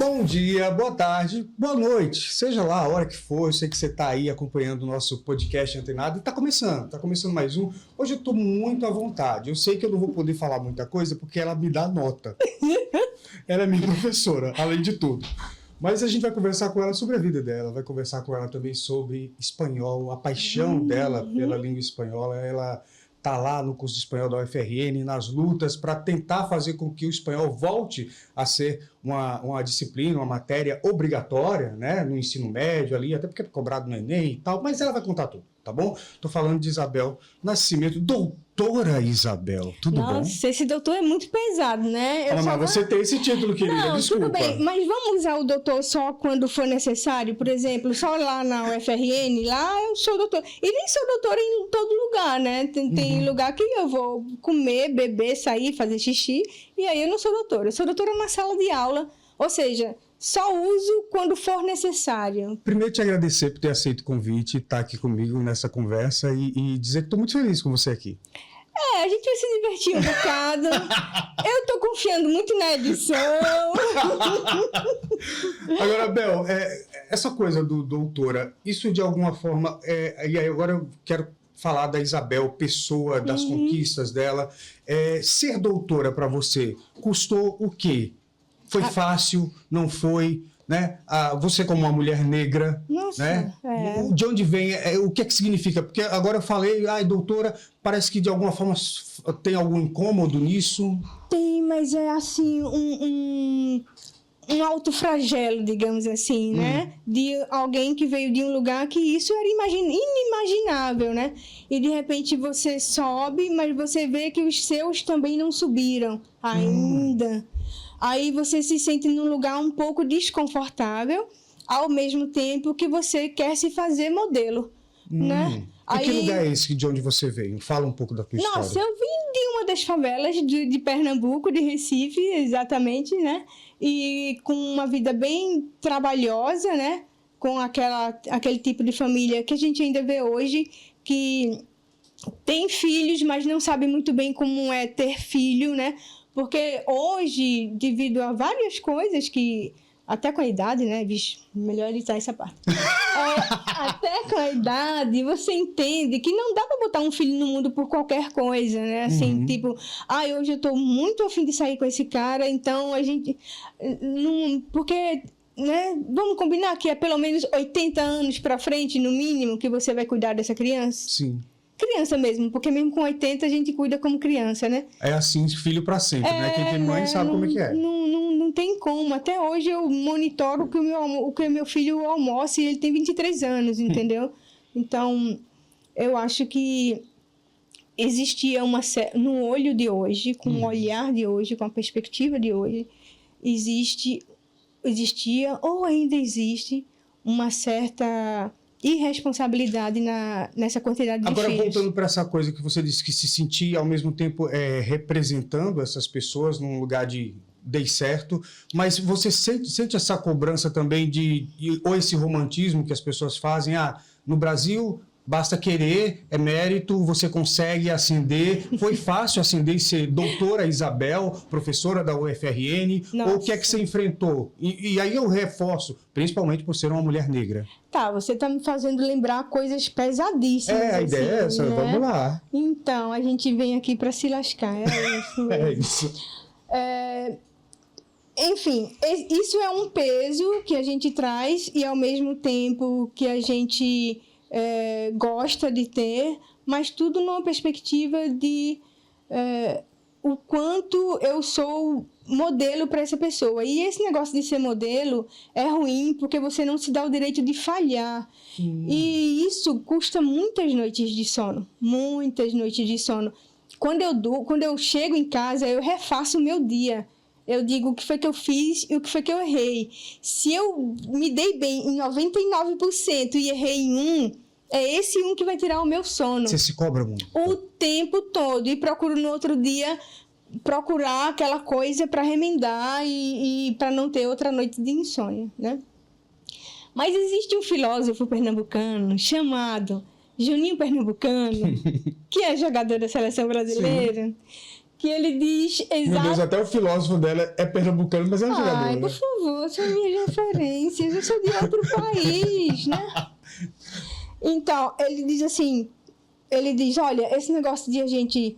Bom dia, boa tarde, boa noite, seja lá a hora que for, eu sei que você está aí acompanhando o nosso podcast Antenado e está começando mais um. Hoje eu estou muito à vontade, eu sei que eu não vou poder falar muita coisa porque ela me dá nota. Ela é minha professora, além de tudo. Mas a gente vai conversar com ela sobre a vida dela, vai conversar com ela também sobre espanhol, a paixão dela pela língua espanhola. Ela está lá no curso de espanhol da UFRN, nas lutas para tentar fazer com que o espanhol volte a ser uma disciplina, uma matéria obrigatória, né, no ensino médio ali, até porque é cobrado no Enem e tal, mas ela vai contar tudo, tá bom? Estou falando de Isabel Nascimento, doutora Isabel, tudo bom? Nossa, esse doutor é muito pesado, né? Mas você tem esse título, querida, não, desculpa. Tudo bem, mas vamos usar o doutor só quando for necessário? Por exemplo, só lá na UFRN, lá eu sou doutor. E nem sou doutora em todo lugar, né? Tem lugar que eu vou comer, beber, sair, fazer xixi, e aí eu não sou doutora. Eu sou doutora na sala de aula, ou seja, só uso quando for necessário. Primeiro, te agradecer por ter aceito o convite, estar aqui comigo nessa conversa e dizer que estou muito feliz com você aqui. A gente vai se divertir um bocado. Eu estou confiando muito na edição. Agora, Bel, essa coisa do doutora, isso de alguma forma... e aí agora eu quero falar da Isabel, pessoa, das conquistas dela. Ser doutora para você custou o quê? Foi fácil? Não foi? Né? Você como uma mulher negra, nossa, né? De onde vem, o que é que significa? Porque agora eu falei, doutora, parece que de alguma forma tem algum incômodo nisso. Tem, mas é assim, um autoflagelo, digamos assim, né? De alguém que veio de um lugar que isso era inimaginável, né? E de repente você sobe, mas você vê que os seus também não subiram ainda. Aí você se sente num lugar um pouco desconfortável, ao mesmo tempo que você quer se fazer modelo, né? E que lugar é esse de onde você veio? Fala um pouco da tua história. Nossa, eu vim de uma das favelas de Pernambuco, de Recife, exatamente, né? E com uma vida bem trabalhosa, né? Com aquele tipo de família que a gente ainda vê hoje, que tem filhos, mas não sabe muito bem como é ter filho, né? Porque hoje, devido a várias coisas que... Até com a idade, né, bicho? Melhor editar essa parte. Até com a idade, você entende que não dá para botar um filho no mundo por qualquer coisa, né? Assim, tipo... hoje eu tô muito a fim de sair com esse cara, então a gente... Não, porque... Né? Vamos combinar que é pelo menos 80 anos para frente, no mínimo, que você vai cuidar dessa criança? Sim. Criança mesmo, porque mesmo com 80 a gente cuida como criança, né? É assim, filho para sempre, né? Quem tem mãe sabe como é que é. Não tem como. Até hoje eu monitoro o que o meu filho almoça e ele tem 23 anos, entendeu? Então, eu acho que existia no olho de hoje, com o olhar de hoje, com a perspectiva de hoje, existia ou ainda existe uma certa... irresponsabilidade nessa quantidade de filhos. Agora, voltando para essa coisa que você disse que se sentia, ao mesmo tempo, representando essas pessoas num lugar de dei certo, mas você sente essa cobrança também ou esse romantismo que as pessoas fazem, no Brasil... Basta querer, é mérito, você consegue ascender. Foi fácil ascender e ser doutora Isabel, professora da UFRN? Nossa. Ou o que é que você enfrentou? E aí eu reforço, principalmente por ser uma mulher negra. Tá, você tá me fazendo lembrar coisas pesadíssimas. A ideia é essa, né? Vamos lá. Então, a gente vem aqui para se lascar, é isso mesmo. É isso. Enfim, isso é um peso que a gente traz e ao mesmo tempo que a gente... gosta de ter, mas tudo numa perspectiva de o quanto eu sou modelo para essa pessoa. E esse negócio de ser modelo é ruim porque você não se dá o direito de falhar. E isso custa muitas noites de sono. Muitas noites de sono. Quando eu chego em casa, eu refaço o meu dia. Eu digo o que foi que eu fiz e o que foi que eu errei. Se eu me dei bem em 99% e errei em 1%, é esse 1 que vai tirar o meu sono. Você se cobra muito? O tempo todo. E procuro no outro dia procurar aquela coisa para remendar e para não ter outra noite de insônia, né? Mas existe um filósofo pernambucano chamado Juninho Pernambucano, que é jogador da seleção brasileira, que ele diz Meu Deus, até o filósofo dela é pernambucano, mas é um jogador. Ai, né? por favor, são minhas referências, eu sou de outro país, né? Então, ele diz assim, olha, esse negócio de a gente,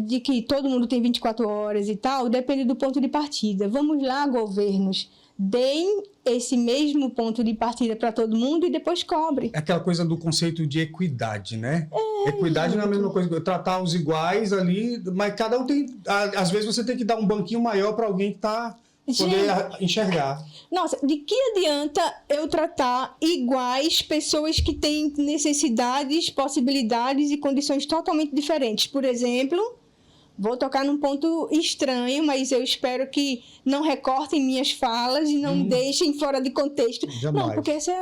de que todo mundo tem 24 horas e tal, depende do ponto de partida. Vamos lá, governos, deem esse mesmo ponto de partida para todo mundo e depois cobre. É aquela coisa do conceito de equidade, né? Equidade não é a mesma coisa que tratar os iguais ali, mas cada um tem... Às vezes você tem que dar um banquinho maior para alguém que tá poder enxergar. Nossa, de que adianta eu tratar iguais pessoas que têm necessidades, possibilidades e condições totalmente diferentes? Por exemplo, vou tocar num ponto estranho, mas eu espero que não recortem minhas falas e não deixem fora de contexto. Jamais. Não, porque essa é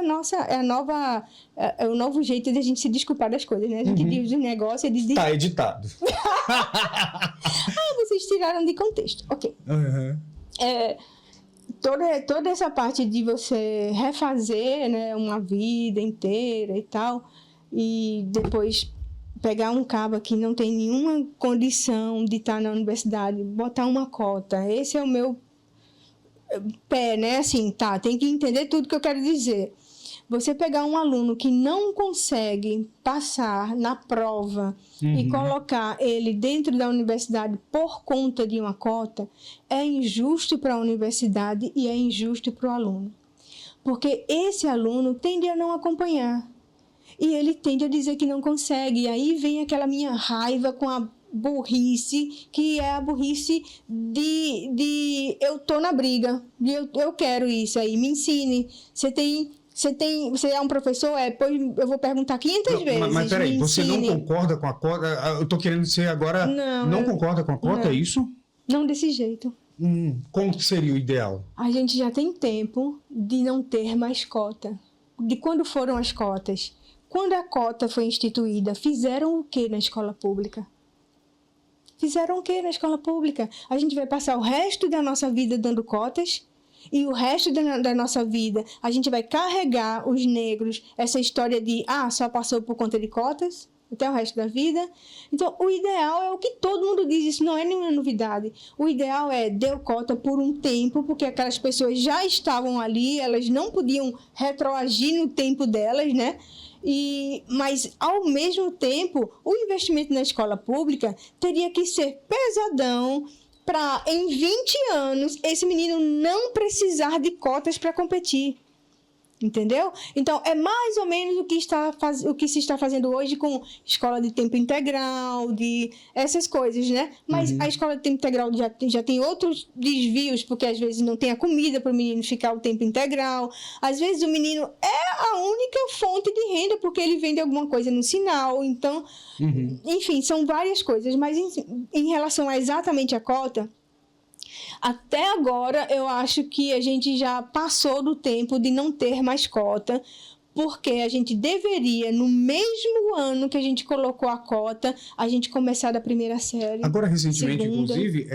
o novo jeito de a gente se desculpar das coisas, né? A gente diz o negócio de... Tá editado. Vocês tiraram de contexto. Ok. Uhum. Toda essa parte de você refazer, né, uma vida inteira e tal, e depois pegar um cabo que não tem nenhuma condição de estar na universidade, botar uma cota, esse é o meu pé, né? Assim, tá, tem que entender tudo que eu quero dizer. Você pegar um aluno que não consegue passar na prova e colocar ele dentro da universidade por conta de uma cota, é injusto para a universidade e é injusto para o aluno. Porque esse aluno tende a não acompanhar. E ele tende a dizer que não consegue. E aí vem aquela minha raiva com a burrice, que é a burrice de eu tô na briga, de eu quero isso aí, me ensine. Você é um professor? Pois eu vou perguntar 500 vezes. Mas peraí, você não concorda com a cota? Eu tô querendo ser agora... Não concorda com a cota, é isso? Não desse jeito. Como que seria o ideal? A gente já tem tempo de não ter mais cota. De quando foram as cotas? Quando a cota foi instituída, fizeram o que na escola pública? Fizeram o que na escola pública? A gente vai passar o resto da nossa vida dando cotas? E o resto da nossa vida, a gente vai carregar os negros, essa história de, só passou por conta de cotas, até o resto da vida. Então, o ideal é o que todo mundo diz, isso não é nenhuma novidade. O ideal é deu cota por um tempo, porque aquelas pessoas já estavam ali, elas não podiam retroagir no tempo delas, né? Mas, ao mesmo tempo, o investimento na escola pública teria que ser pesadão, para em 20 anos esse menino não precisar de cotas para competir. Entendeu? Então, é mais ou menos o que se está fazendo hoje com escola de tempo integral, de essas coisas, né? Mas a escola de tempo integral já tem outros desvios, porque às vezes não tem a comida para o menino ficar o tempo integral. Às vezes o menino é a única fonte de renda, porque ele vende alguma coisa no sinal. Então, enfim, são várias coisas. Mas em relação a exatamente a cota... Até agora, eu acho que a gente já passou do tempo de não ter mais cota, porque a gente deveria, no mesmo ano que a gente colocou a cota, a gente começar da primeira série. Agora, recentemente, segunda. inclusive,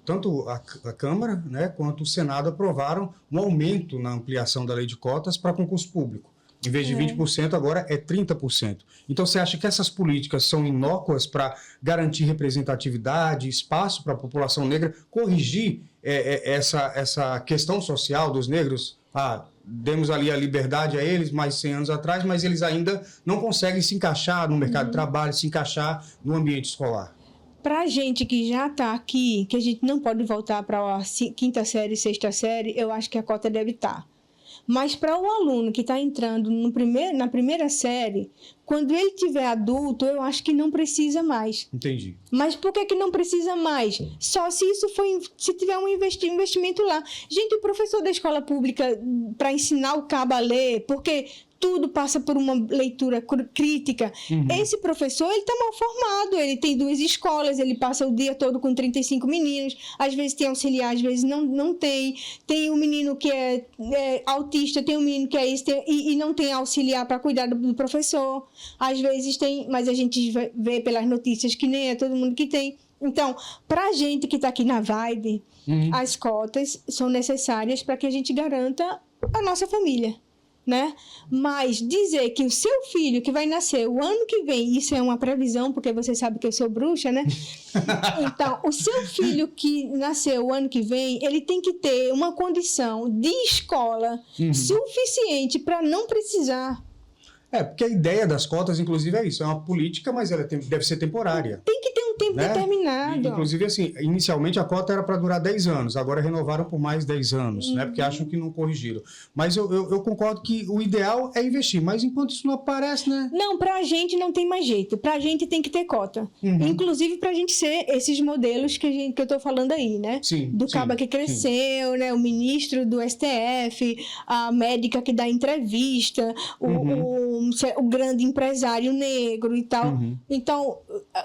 tanto a Câmara, né, quanto o Senado aprovaram um aumento na ampliação da lei de cotas para concurso público. Em vez de 20%, agora é 30%. Então, você acha que essas políticas são inócuas para garantir representatividade, espaço para a população negra, corrigir essa questão social dos negros? Demos ali a liberdade a eles mais 100 anos atrás, mas eles ainda não conseguem se encaixar no mercado de trabalho, se encaixar no ambiente escolar. Para a gente que já está aqui, que a gente não pode voltar para a 5ª série, 6ª série, eu acho que a cota deve estar. Mas para o aluno que está entrando na primeira série, quando ele tiver adulto, eu acho que não precisa mais. Entendi. Mas por que não precisa mais? Só se tiver um investimento lá. Gente, o professor da escola pública, para ensinar o cabo a ler, porque tudo passa por uma leitura crítica. Esse professor, ele está mal formado, ele tem 2 escolas, ele passa o dia todo com 35 meninos, às vezes tem auxiliar, às vezes não tem. Tem um menino que é autista, tem um menino que é isso, e não tem auxiliar para cuidar do professor. Às vezes tem, mas a gente vê pelas notícias que nem é todo mundo que tem. Então, para a gente que está aqui na Vibe, as cotas são necessárias para que a gente garanta a nossa família. né? Mas dizer que o seu filho que vai nascer o ano que vem, isso é uma previsão, porque você sabe que eu sou bruxa, né? Então, o seu filho que nasceu o ano que vem, ele tem que ter uma condição de escola suficiente para não precisar. Porque a ideia das cotas, inclusive, é isso. É uma política, mas ela deve ser temporária. Tem que ter um tempo determinado. Inclusive, assim, inicialmente a cota era para durar 10 anos, agora renovaram por mais 10 anos, né? Porque acham que não corrigiram. Mas eu concordo que o ideal é investir, mas enquanto isso não aparece, né? Não, pra gente não tem mais jeito. Pra gente tem que ter cota. Inclusive pra gente ser esses modelos que eu tô falando aí, né? Sim, do caba que cresceu, né? O ministro do STF, a médica que dá entrevista, o grande empresário negro e tal. Então,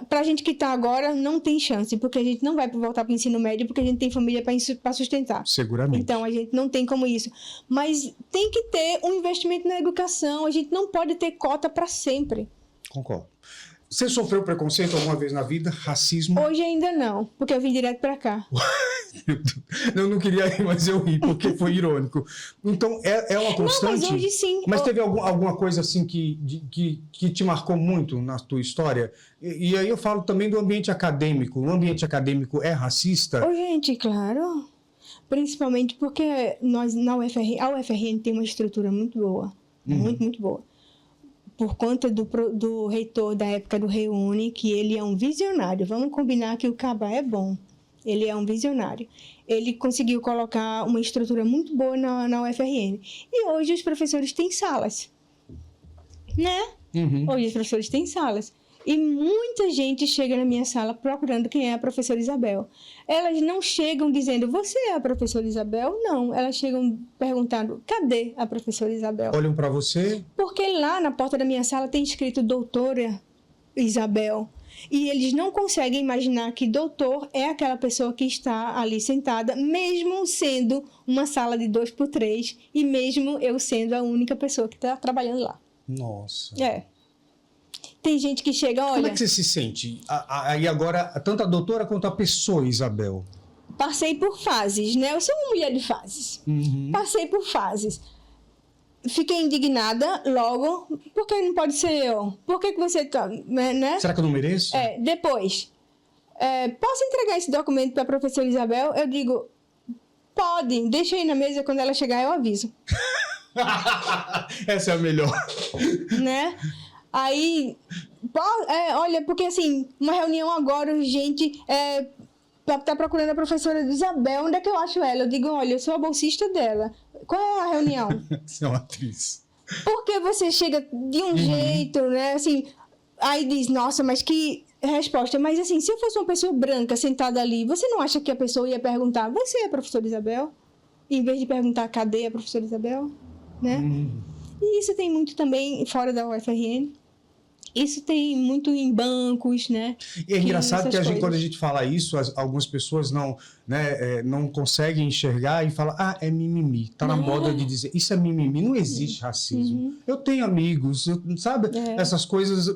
pra gente que tá agora, não tem chance, porque a gente não vai voltar para o ensino médio, porque a gente tem família para sustentar. Seguramente. Então, a gente não tem como isso. Mas tem que ter um investimento na educação, a gente não pode ter cota para sempre. Concordo. Você sofreu preconceito alguma vez na vida? Racismo? Hoje ainda não, porque eu vim direto para cá. Eu não queria rir, mas eu ri, porque foi irônico. Então, é uma constante? Não, mas hoje sim. Mas teve alguma coisa assim que te marcou muito na tua história? E aí eu falo também do ambiente acadêmico. O ambiente acadêmico é racista? Ô, gente, claro. Principalmente porque nós, a UFRN tem uma estrutura muito boa. Muito boa. Por conta do reitor da época do Reúne, que ele é um visionário. Vamos combinar que o Caba é bom. Ele é um visionário. Ele conseguiu colocar uma estrutura muito boa na UFRN. E hoje os professores têm salas. Né? Hoje os professores têm salas. E muita gente chega na minha sala procurando quem é a professora Isabel. Elas não chegam dizendo, você é a professora Isabel? Não. Elas chegam perguntando, cadê a professora Isabel? Olham para você? Porque lá na porta da minha sala tem escrito doutora Isabel. E eles não conseguem imaginar que doutor é aquela pessoa que está ali sentada, mesmo sendo uma sala de 2x3 e mesmo eu sendo a única pessoa que está trabalhando lá. Nossa. Tem gente que chega, olha... Como é que você se sente? Aí agora, tanto a doutora quanto a pessoa, Isabel. Passei por fases, né? Eu sou uma mulher de fases. Passei por fases. Fiquei indignada logo. Por que não pode ser eu? Por que você tá... Né? Será que eu não mereço? Depois, posso entregar esse documento para a professora Isabel? Eu digo, pode. Deixa aí na mesa, quando ela chegar eu aviso. Essa é a melhor. Né? Aí, olha, porque assim, uma reunião agora, urgente, tá procurando a professora Isabel, onde é que eu acho ela? Eu digo, olha, eu sou a bolsista dela. Qual é a reunião? Você é uma atriz. Porque você chega de um jeito, né? Assim, aí diz, nossa, mas que resposta. Mas assim, se eu fosse uma pessoa branca sentada ali, você não acha que a pessoa ia perguntar, você é a professora Isabel? Em vez de perguntar, cadê a professora Isabel? Né? E isso tem muito também fora da UFRN. Isso tem muito em bancos, né? E é engraçado que quando a gente fala isso, algumas pessoas não conseguem enxergar e falam, é mimimi. Tá na moda de dizer, isso é mimimi. Não existe racismo. Eu tenho amigos, sabe? Essas coisas,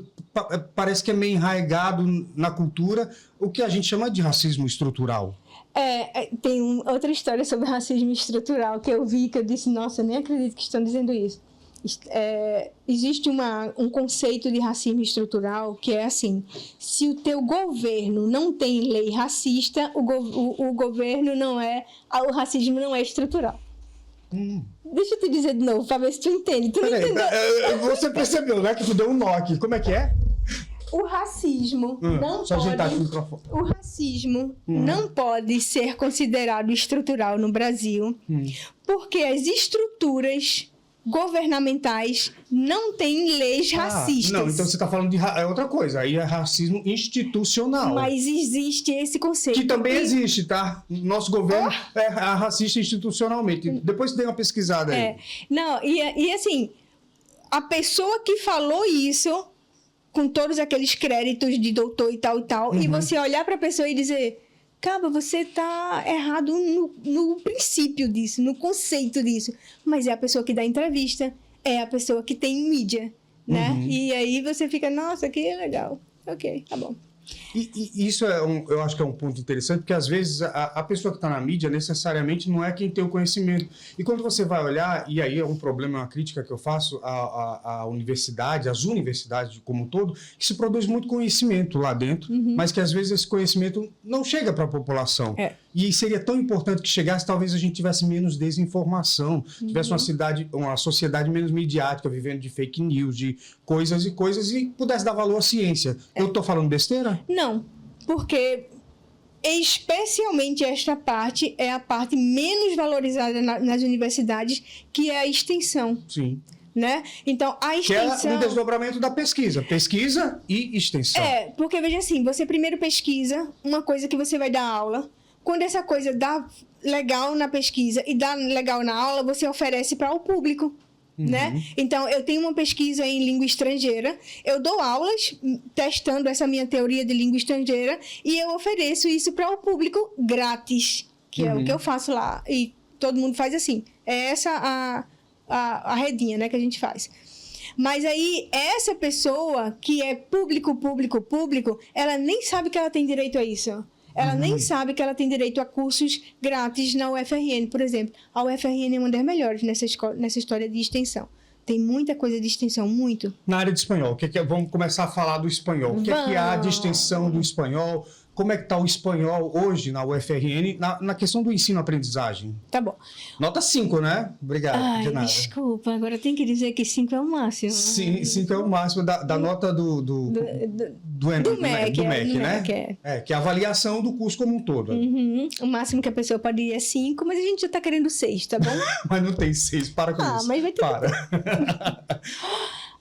parece que é meio enraizado na cultura, o que a gente chama de racismo estrutural. Tem outra história sobre racismo estrutural que eu vi, que eu disse, nossa, eu nem acredito que estão dizendo isso. Existe um conceito de racismo estrutural que é assim, se o teu governo não tem lei racista, o governo não o racismo não é estrutural. Deixa eu te dizer de novo, para ver se tu entende. Tu não entendeu? Você percebeu, né, que tu deu um nó aqui. Como é que é? O racismo não pode ser considerado estrutural no Brasil, porque as estruturas governamentais não têm leis racistas. Não, então você está falando de outra coisa. Aí é racismo institucional. Mas existe esse conceito. Que também existe, tá? Nosso governo é racista institucionalmente. Depois você dê uma pesquisada aí. Não, e assim, a pessoa que falou isso, com todos aqueles créditos de doutor e tal, e você olhar para a pessoa e dizer... Caba, você está errado no princípio disso, no conceito disso. Mas é a pessoa que dá entrevista, é a pessoa que tem mídia, né? E aí você fica, nossa, que legal. Ok, tá bom. E isso eu acho que é um ponto interessante, porque às vezes a pessoa que está na mídia necessariamente não é quem tem o conhecimento. E quando você vai olhar, e aí é um problema, uma crítica que eu faço à universidade, às universidades como um todo, que se produz muito conhecimento lá dentro, mas que às vezes esse conhecimento não chega para a população. E seria tão importante que chegasse, talvez a gente tivesse menos desinformação, tivesse uma sociedade menos midiática, vivendo de fake news, de coisas e pudesse dar valor à ciência. Eu estou falando besteira? Não, porque especialmente esta parte é a parte menos valorizada nas universidades, que é a extensão. Sim. Né? Então, a extensão... Que é o desdobramento da pesquisa e extensão. Porque veja assim, você primeiro pesquisa uma coisa que você vai dar aula. Quando essa coisa dá legal na pesquisa e dá legal na aula, você oferece para o público. Né? Então, eu tenho uma pesquisa em língua estrangeira, eu dou aulas testando essa minha teoria de língua estrangeira e eu ofereço isso para o público grátis, que é o que eu faço lá. E todo mundo faz assim. É essa a redinha, né, que a gente faz. Mas aí, essa pessoa que é público, ela nem sabe que ela tem direito a isso. Ela nem sabe que ela tem direito a cursos grátis na UFRN, por exemplo. A UFRN é uma das melhores nessa história de extensão. Tem muita coisa de extensão, muito. Na área de espanhol, vamos começar a falar do espanhol. O que é a de extensão do espanhol? Como é que está o espanhol hoje na UFRN, na questão do ensino-aprendizagem? Tá bom. Nota 5, né? Obrigado, de nada. Desculpa, agora tem que dizer que 5 é o máximo. Sim, 5 é o máximo da nota do MEC, né? Que é a avaliação do curso como um todo. O máximo que a pessoa pode ir é 5, mas a gente já está querendo 6, tá bom? Mas não tem 6, para com isso. Mas vai ter.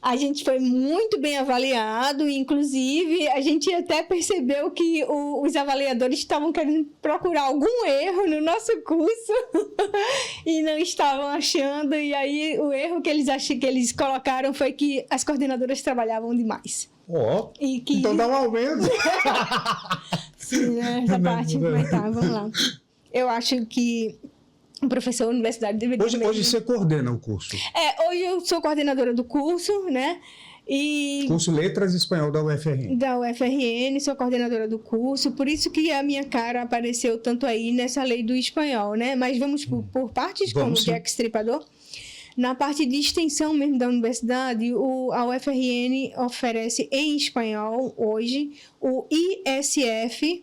A gente foi muito bem avaliado, inclusive a gente até percebeu que os avaliadores estavam querendo procurar algum erro no nosso curso e não estavam achando, e aí o erro que eles colocaram foi que as coordenadoras trabalhavam demais. Então dá um aumento. Sim, né? Essa parte, mas tá, vamos lá. Eu acho que o professor da universidade deveria... Hoje você coordena o curso? Hoje eu sou coordenadora do curso, né? Curso Letras Espanhol da UFRN. Da UFRN, sou coordenadora do curso, por isso que a minha cara apareceu tanto aí nessa lei do espanhol, né? Mas vamos por partes, como Jack Stripador. Na parte de extensão mesmo da universidade, a UFRN oferece em espanhol hoje o isf.ufrn,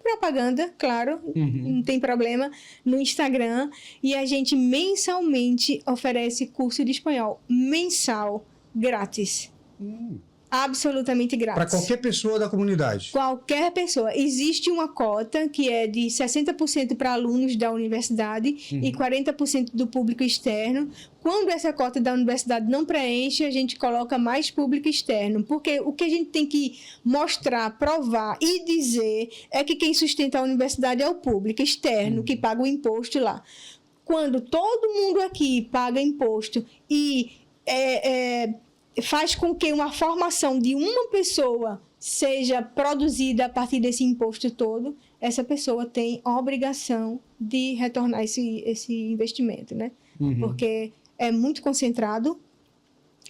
propaganda, claro, não tem problema, no Instagram. E a gente mensalmente oferece curso de espanhol. Mensal, grátis. Absolutamente grátis. Para qualquer pessoa da comunidade? Qualquer pessoa. Existe uma cota que é de 60% para alunos da universidade e 40% do público externo. Quando essa cota da universidade não preenche, a gente coloca mais público externo. Porque o que a gente tem que mostrar, provar e dizer é que quem sustenta a universidade é o público externo, que paga o imposto lá. Quando todo mundo aqui paga imposto e faz com que uma formação de uma pessoa seja produzida a partir desse imposto todo, essa pessoa tem a obrigação de retornar esse investimento, né? Porque é muito concentrado,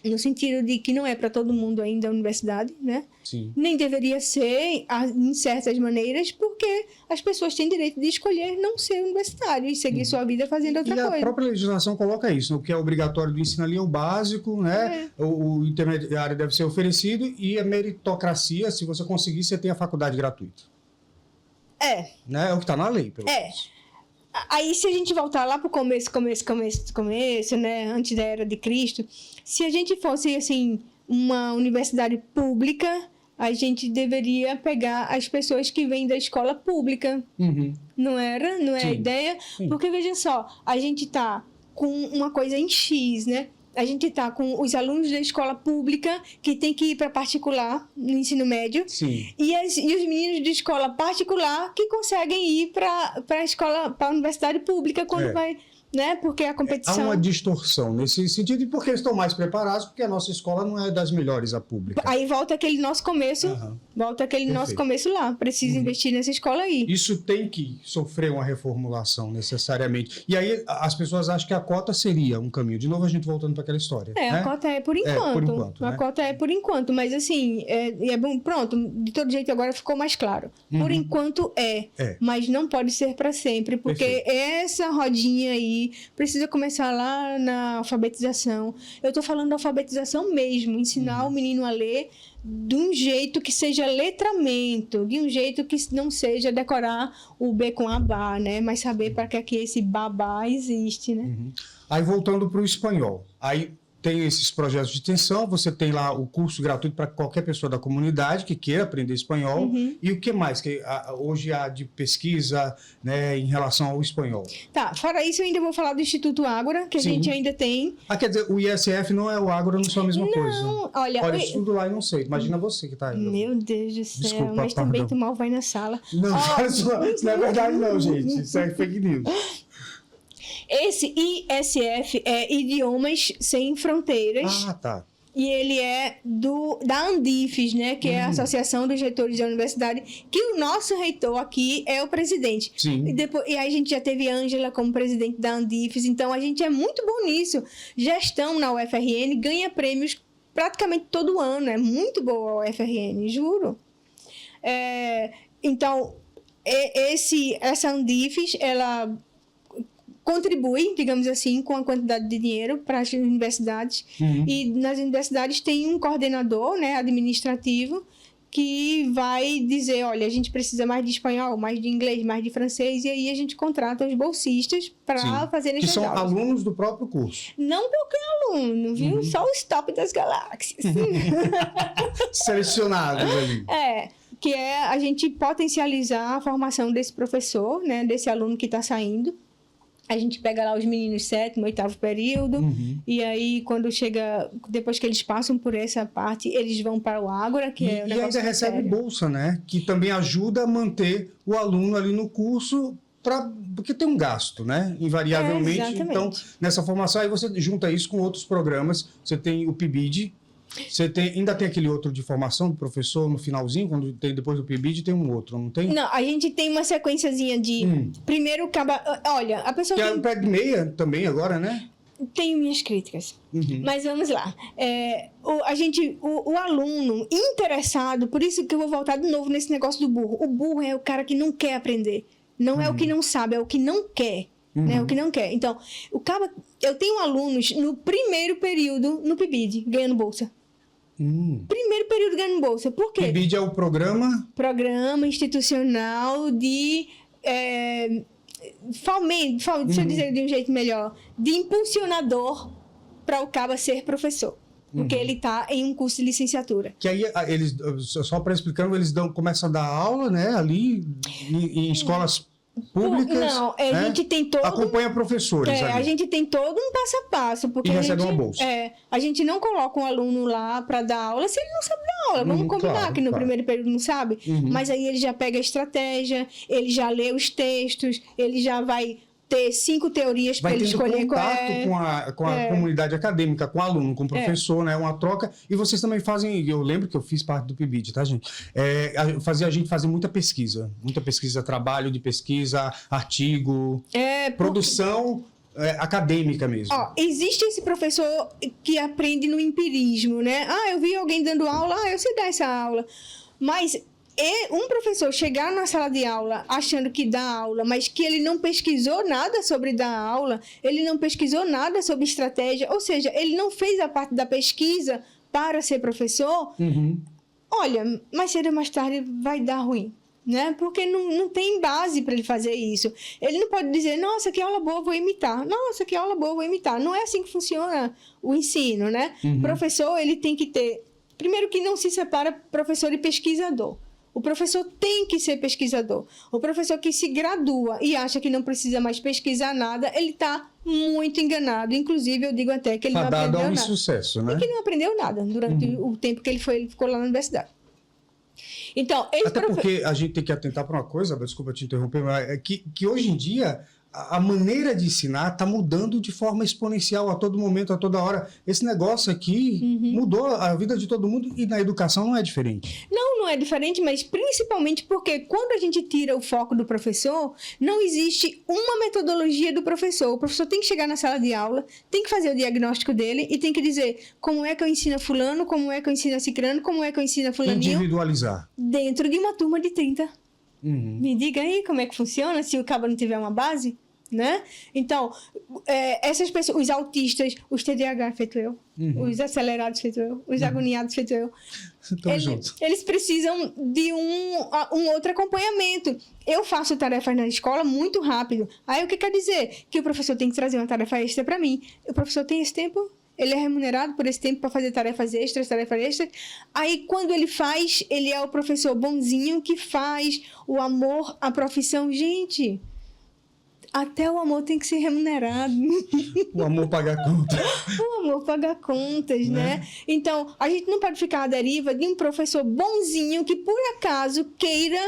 no sentido de que não é para todo mundo ainda a universidade, né? Sim. Nem deveria ser, em certas maneiras, porque as pessoas têm direito de escolher não ser universitário e seguir sua vida fazendo outra coisa. E a própria legislação coloca isso, o que é obrigatório do ensino ali é o básico, né? O intermediário deve ser oferecido e a meritocracia, se você conseguir, você tem a faculdade gratuita. Né? É o que está na lei, pelo menos. Aí, se a gente voltar lá para o começo, né? Antes da Era de Cristo, se a gente fosse, assim, uma universidade pública, a gente deveria pegar as pessoas que vêm da escola pública. Não era? Não é a ideia? Sim. Porque, veja só, a gente está com uma coisa em X, né? A gente está com os alunos da escola pública que tem que ir para particular no ensino médio. Sim. E os meninos de escola particular que conseguem ir para a universidade pública quando vai né? Porque a Há competição... uma distorção nesse sentido, e porque eles estão mais preparados, porque a nossa escola não é das melhores, a pública. Aí volta aquele nosso começo, nosso começo lá. Precisa investir nessa escola aí. Isso tem que sofrer uma reformulação, necessariamente. E aí as pessoas acham que a cota seria um caminho. De novo, a gente voltando para aquela história. A cota é por enquanto. Por enquanto, a né? cota é por enquanto, mas assim, é bom, pronto, de todo jeito agora ficou mais claro. Por enquanto mas não pode ser para sempre, porque essa rodinha aí precisa começar lá na alfabetização. Eu estou falando da alfabetização mesmo, ensinar o menino a ler de um jeito que seja letramento, de um jeito que não seja decorar o B com abá, né? Mas saber para que esse babá existe, né? Aí voltando para o espanhol, aí tem esses projetos de extensão, você tem lá o curso gratuito para qualquer pessoa da comunidade que queira aprender espanhol. E o que mais que hoje há de pesquisa, né, em relação ao espanhol? Tá, fora isso eu ainda vou falar do Instituto Ágora, que a gente ainda tem. Quer dizer, o ISF não é o Ágora, não são a mesma coisa. Não, olha... eu estudo lá e não sei. Imagina você que está aí. Meu Deus do céu, Desculpa, mas também tu mal vai na sala. Não, isso não é verdade não, gente. Isso é fake news. Esse ISF é Idiomas Sem Fronteiras. Ah, tá. E ele é da Andifes, né? Que é a Associação dos Reitores da Universidade, que o nosso reitor aqui é o presidente. Sim. E aí a gente já teve Ângela como presidente da Andifes, então a gente é muito bom nisso. Gestão na UFRN ganha prêmios praticamente todo ano, é muito boa a UFRN, juro. Então, essa Andifes, ela contribui, digamos assim, com a quantidade de dinheiro para as universidades. E nas universidades tem um coordenador, né, administrativo, que vai dizer, olha, a gente precisa mais de espanhol, mais de inglês, mais de francês, e aí a gente contrata os bolsistas para fazerem que essas são aulas. alunos do próprio curso. Não qualquer aluno, viu? Só os top das galáxias. Selecionados ali. Que é a gente potencializar a formação desse professor, né, desse aluno que está saindo. A gente pega lá os meninos 7º, 8º período, e aí quando chega, depois que eles passam por essa parte, eles vão para o Ágora, que é o negócio. E ainda recebe bolsa, né? Que também ajuda a manter o aluno ali no curso, porque tem um gasto, né? Invariavelmente. Então, nessa formação, aí você junta isso com outros programas. Você tem o PIBID, ainda tem aquele outro de formação do professor no finalzinho, quando tem depois do PIBID, tem um outro, não tem? Não, a gente tem uma sequenciazinha de... Primeiro, olha, a pessoa... Que é o PEG meia também agora, né? Tenho minhas críticas, mas vamos lá. O aluno interessado, por isso que eu vou voltar de novo nesse negócio do burro. O burro é o cara que não quer aprender. Não é o que não sabe, é o que não quer. Né, o que não quer. Então, eu tenho alunos no primeiro período no PIBID, ganhando bolsa. Primeiro período ganhando bolsa. Por quê? PIBID é o programa? Programa institucional de... deixa eu dizer de um jeito melhor. De impulsionador para o caba ser professor. Porque ele está em um curso de licenciatura. Que aí, eles, só para explicando, eles começam a dar aula, né? Ali, em escolas públicas. Não, a gente tem todo... Acompanha professores ali. A gente tem todo um passo a passo. Porque e recebe uma bolsa. A gente não coloca um aluno lá para dar aula se ele não sabe dar aula. Vamos combinar que no primeiro período não sabe. Mas aí ele já pega a estratégia, ele já lê os textos, ele já vai ter 5 teorias para ele escolher qual é. Com a comunidade acadêmica, com o aluno, com o professor, né? Uma troca. E vocês também fazem... Eu lembro que eu fiz parte do PIBID, tá, gente? A gente fazer muita pesquisa. Muita pesquisa, trabalho de pesquisa, artigo, produção acadêmica mesmo. Existe esse professor que aprende no empirismo, né? Eu vi alguém dando aula, eu sei dar essa aula. Mas... um professor chegar na sala de aula achando que dá aula, mas que ele não pesquisou nada sobre dar aula, ele não pesquisou nada sobre estratégia, ou seja, ele não fez a parte da pesquisa para ser professor, olha, mais cedo ou mais tarde vai dar ruim. Né? Porque não tem base para ele fazer isso. Ele não pode dizer, nossa, que aula boa, vou imitar. Nossa, que aula boa, vou imitar. Não é assim que funciona o ensino, né? Professor, ele tem que ter... Primeiro que não se separa professor e pesquisador. O professor tem que ser pesquisador. O professor que se gradua e acha que não precisa mais pesquisar nada, ele está muito enganado. Inclusive, eu digo até que ele não aprendeu nada. Sucesso, né? E que não aprendeu nada durante o tempo que ele ficou lá na universidade. Então, porque a gente tem que atentar para uma coisa, desculpa te interromper, mas é que hoje em dia a maneira de ensinar está mudando de forma exponencial a todo momento, a toda hora. Esse negócio aqui mudou a vida de todo mundo e na educação não é diferente. Não é diferente, mas principalmente porque quando a gente tira o foco do professor, não existe uma metodologia do professor. O professor tem que chegar na sala de aula, tem que fazer o diagnóstico dele e tem que dizer como é que eu ensino fulano, como é que eu ensino cicrano, como é que eu ensino fulaninho. Individualizar. Dentro de uma turma de 30. Me diga aí como é que funciona se o cabo não tiver uma base, né? Então, essas pessoas, os autistas, os TDAH feito eu, os acelerados feito eu, os agoniados feito eu, eles precisam de um outro acompanhamento. Eu faço tarefas na escola muito rápido. Aí o que quer dizer? Que o professor tem que trazer uma tarefa extra para mim. O professor tem esse tempo? Ele é remunerado por esse tempo para fazer tarefas extras. Aí, quando ele faz, ele é o professor bonzinho que faz o amor à profissão. Gente, até o amor tem que ser remunerado. O amor paga conta. O amor paga contas, né? Então, a gente não pode ficar à deriva de um professor bonzinho que, por acaso, queira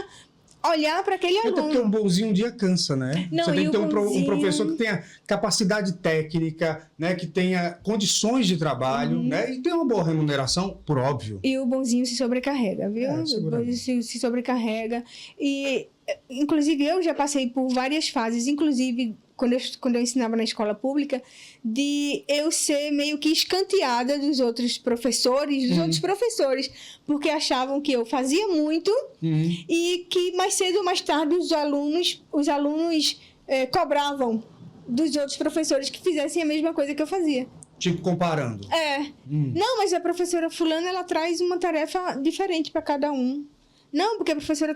olhar para aquele aluno. Até porque um bonzinho um dia cansa, né? Não, você tem que ter bonzinho... um professor que tenha capacidade técnica, né? Que tenha condições de trabalho, né? E tenha uma boa remuneração, por óbvio. E o bonzinho se sobrecarrega, viu? O bonzinho se sobrecarrega. E, inclusive, eu já passei por várias fases, inclusive quando eu ensinava na escola pública, de eu ser meio que escanteada dos outros professores, porque achavam que eu fazia muito e que mais cedo ou mais tarde os alunos cobravam dos outros professores que fizessem a mesma coisa que eu fazia. Tipo, comparando. Não, mas a professora fulana, ela traz uma tarefa diferente para cada um. Não, porque a professora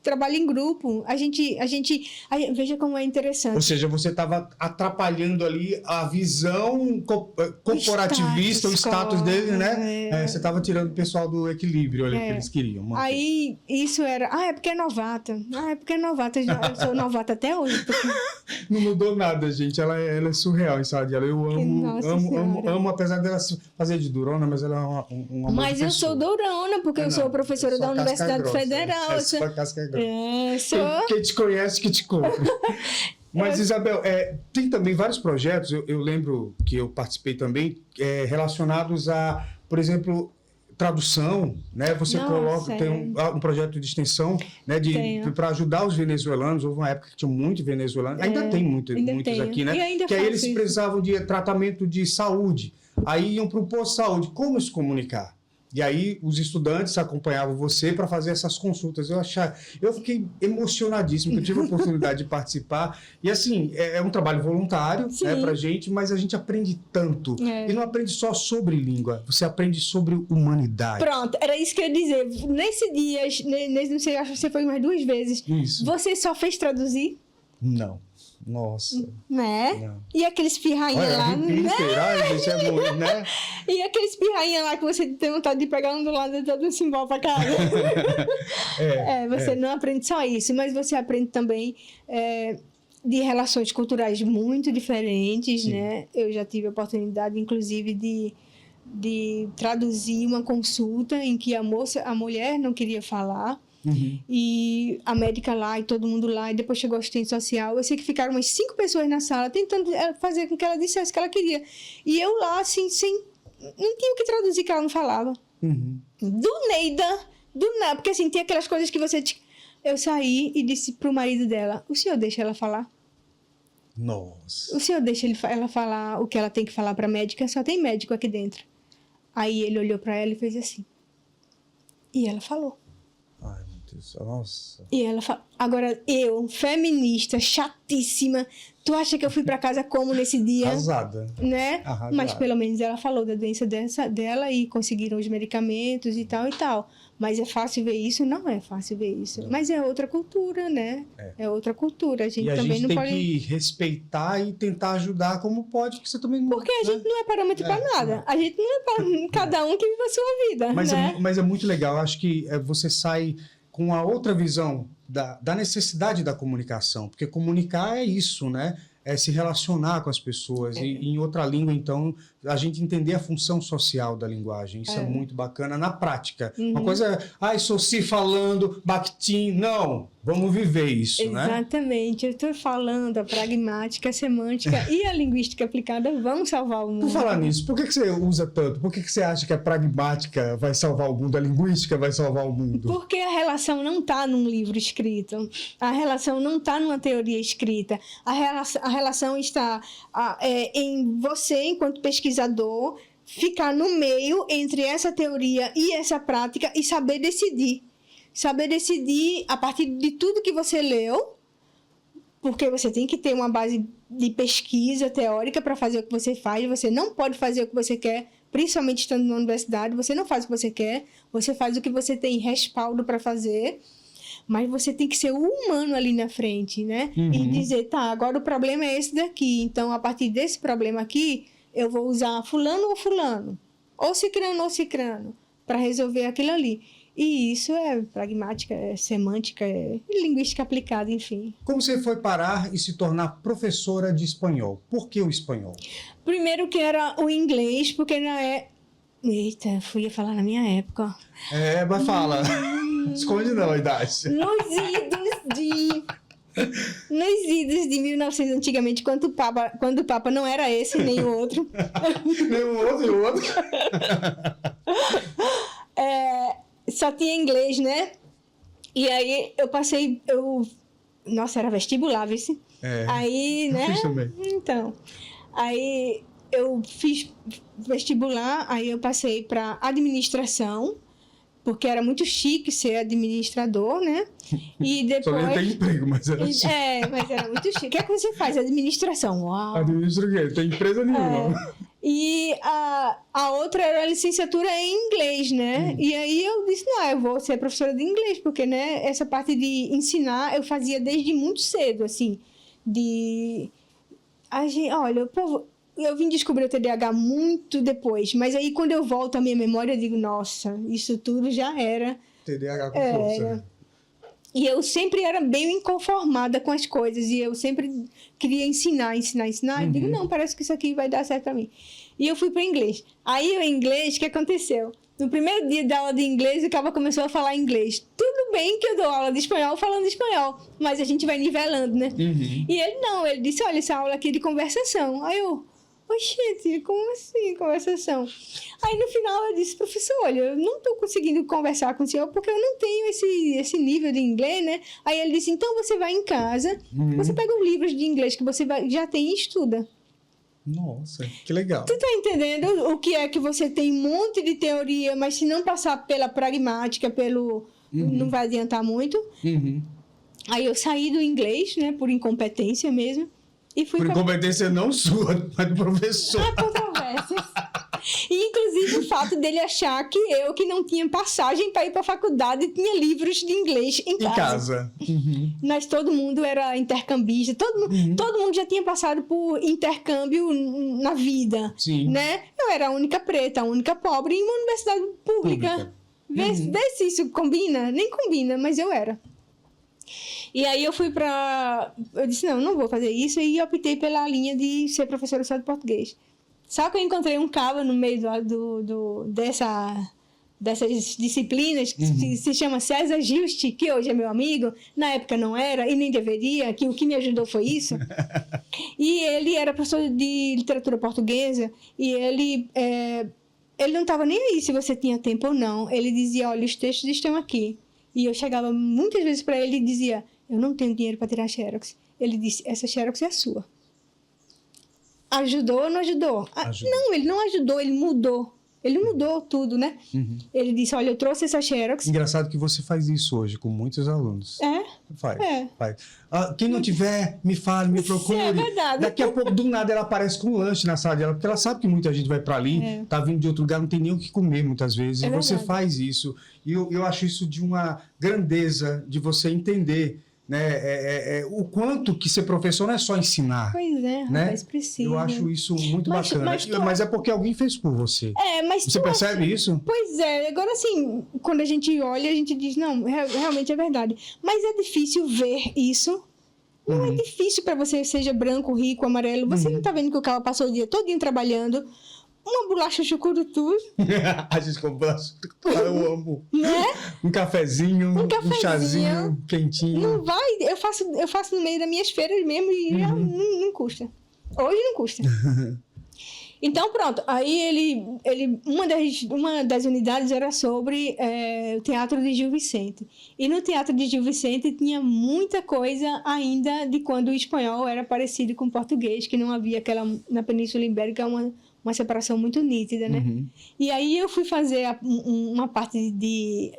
trabalha em grupo. A gente veja como é interessante. Ou seja, você estava atrapalhando ali a visão corporativista, o status dele, né? Você estava tirando o pessoal do equilíbrio ali que eles queriam. Aí, isso era... é porque é novata. É porque é novata. Eu sou novata até hoje. Porque... Não mudou nada, gente. Ela é surreal em sala de aula. Eu amo, apesar dela fazer de durona, mas ela é uma Mas eu sou durona, porque eu sou professora da Universidade Federal. Sua casca é grossa. Quem te conhece, que te compra. Mas, Isabel, tem também vários projetos, eu lembro que eu participei também, relacionados a, por exemplo, tradução, né? Você tem um projeto de extensão, né? Para ajudar os venezuelanos. Houve uma época que tinha muito venezuelano, ainda tem muitos aqui, né? Que aí eles precisavam de tratamento de saúde, aí iam para o posto de saúde. Como se comunicar? E aí os estudantes acompanhavam você para fazer essas consultas. Eu fiquei emocionadíssimo, que eu tive a oportunidade de participar. E assim, é um trabalho voluntário, né, para a gente, mas a gente aprende tanto. E não aprende só sobre língua, você aprende sobre humanidade. Pronto, era isso que eu ia dizer. Nesse dia, não sei, acho que você foi umas 2 vezes. Isso. Você só fez traduzir? Não. Nossa. Né? Não. E aqueles pirrainha lá, né? Isso é muito, né? E aqueles pirrainha lá que você tem vontade de pegar um do lado e todo assim, embora pra casa. Você não aprende só isso, mas você aprende também de relações culturais muito diferentes, né? Eu já tive a oportunidade, inclusive, de traduzir uma consulta em que a mulher não queria falar. E a médica lá e todo mundo lá, e depois chegou a assistente social. Eu sei que ficaram umas 5 pessoas na sala tentando fazer com que ela dissesse o que ela queria. E eu lá, assim, não tinha o que traduzir, que ela não falava. Do nada, porque assim, tem aquelas coisas que você... Eu saí e disse pro marido dela: o senhor deixa ela falar? Nossa. O senhor deixa ela falar o que ela tem que falar pra médica? Só tem médico aqui dentro. Aí ele olhou pra ela e fez assim. E ela falou. Ai, meu Deus, nossa. E ela falou. Agora, eu, feminista, chatíssima, tu acha que eu fui pra casa como nesse dia? Arrasada. Né? Arrasada. Mas pelo menos ela falou da doença dela e conseguiram os medicamentos e tal e tal. Mas é fácil ver isso? Não é fácil ver isso. Não. Mas é outra cultura, né? É outra cultura. A gente e a também gente não tem pode... que respeitar e tentar ajudar como pode, porque você também... Porque a gente não é parâmetro para nada. A gente não é para cada um que vive a sua vida, mas é muito legal. Eu acho que você sai com uma outra visão da necessidade da comunicação. Porque comunicar é isso, né? se relacionar com as pessoas. E em outra língua, então, a gente entender a função social da linguagem. Isso é muito bacana na prática. Uma coisa é, Soci falando, Bakhtin, não, vamos viver isso, né? Exatamente. Eu estou falando, a pragmática, a semântica e a linguística aplicada vão salvar o mundo. Por falar nisso, por que você usa tanto? Por que você acha que a pragmática vai salvar o mundo, a linguística vai salvar o mundo? Porque a relação não está num livro escrito, a relação não está numa teoria escrita, a relação está em você, enquanto pesquisador, ficar no meio entre essa teoria e essa prática e saber decidir. Saber decidir a partir de tudo que você leu, porque você tem que ter uma base de pesquisa teórica para fazer o que você faz. Você não pode fazer o que você quer, principalmente estando na universidade. Você não faz o que você quer, você faz o que você tem respaldo para fazer. Mas você tem que ser o humano ali na frente, né? E dizer, tá, agora o problema é esse daqui. Então, a partir desse problema aqui, eu vou usar fulano ou fulano, ou cicrano, para resolver aquilo ali. E isso é pragmática, é semântica, é linguística aplicada, enfim. Como você foi parar e se tornar professora de espanhol? Por que o espanhol? Primeiro que era o inglês, porque Eita, ia falar na minha época. Mas fala. Esconde não a idade. Nos idos de 1900, antigamente, quando o Papa não era esse, nem o outro. Nem o outro e o outro. Só tinha inglês, né? E aí Nossa, era vestibular, viu? Aí, né? Eu fiz também. Então, aí eu fiz vestibular, aí eu passei para administração, porque era muito chique ser administrador, né? E depois... Só não tem emprego, mas era chique. Mas era muito chique. O que é que você faz? Administração. Uau! Administra o quê? Não tem empresa nenhuma. E a outra era a licenciatura em inglês, né? E aí eu disse, não, eu vou ser professora de inglês, porque, né, essa parte de ensinar eu fazia desde muito cedo, assim, olha, o povo... Eu vim descobrir o TDAH muito depois, mas aí quando eu volto à minha memória, eu digo, nossa, isso tudo já era. TDAH com força. E eu sempre era bem inconformada com as coisas, e eu sempre queria ensinar. Eu digo, não, parece que isso aqui vai dar certo para mim. E eu fui para inglês. Aí, o inglês, o que aconteceu? No primeiro dia da aula de inglês, o cara começou a falar inglês. Tudo bem que eu dou aula de espanhol falando espanhol, mas a gente vai nivelando, né? E ele disse, olha, essa aula aqui é de conversação. Aí eu... gente, como assim, conversação? Aí, no final, eu disse, professor, olha, eu não estou conseguindo conversar com o senhor porque eu não tenho esse nível de inglês, né? Aí ele disse, então você vai em casa, você pega os livros de inglês que você já tem e estuda. Nossa, que legal. Tu tá entendendo o que é que você tem um monte de teoria, mas se não passar pela pragmática, não vai adiantar muito. Aí eu saí do inglês, né, por incompetência mesmo. E fui por incompetência não sua, mas do professor. Há controvérsias. E, inclusive, o fato dele achar que eu, que não tinha passagem para ir para a faculdade, tinha livros de inglês em casa. Mas todo mundo era intercambista, todo mundo já tinha passado por intercâmbio na vida. Sim. Né? Eu era a única preta, a única pobre em uma universidade pública. Vê se isso combina? Nem combina, mas eu era. E aí eu disse, não vou fazer isso, e optei pela linha de ser professora só de português. Só que eu encontrei um cabo no meio dessas disciplinas, que se chama César Juste, que hoje é meu amigo, na época não era, e nem deveria, que o que me ajudou foi isso. E ele era professor de literatura portuguesa, e ele não estava nem aí se você tinha tempo ou não. Ele dizia, olha, os textos estão aqui. E eu chegava muitas vezes para ele e dizia, eu não tenho dinheiro para tirar xerox. Ele disse, essa xerox é a sua. Ajudou ou não ajudou? Não, ele não ajudou, ele mudou. Ele mudou tudo, né? Ele disse, olha, eu trouxe essa xerox. Engraçado que você faz isso hoje com muitos alunos. Faz. Quem não tiver, me fale, me procure. É verdade. Daqui a pouco, do nada, ela aparece com um lanche na sala dela, porque ela sabe que muita gente vai para ali, tá vindo de outro lugar, não tem nem o que comer muitas vezes. E você faz isso. E eu acho isso de uma grandeza de você entender, né? O quanto que ser professor não é só ensinar. Pois é, né? rapaz, precisa. Eu acho isso muito bacana. Mas é porque alguém fez por você. Mas você percebe isso? Pois é. Agora, assim, quando a gente olha, a gente diz, não, realmente é verdade. Mas é difícil ver isso Não é difícil para você, seja branco, rico, amarelo. Você não tá vendo que o cara passou o dia todinho trabalhando. Uma bolacha chucurutu. A gente come bolacha chucurutu, eu amo. Né? Um cafezinho, um chazinho quentinho. Não vai, eu faço no meio das minhas feiras mesmo e não custa. Hoje não custa. Então, pronto. Aí uma das unidades era sobre o Teatro de Gil Vicente. E no Teatro de Gil Vicente tinha muita coisa ainda de quando o espanhol era parecido com o português, que não havia na Península Ibérica uma separação muito nítida, né? E aí eu fui fazer uma parte de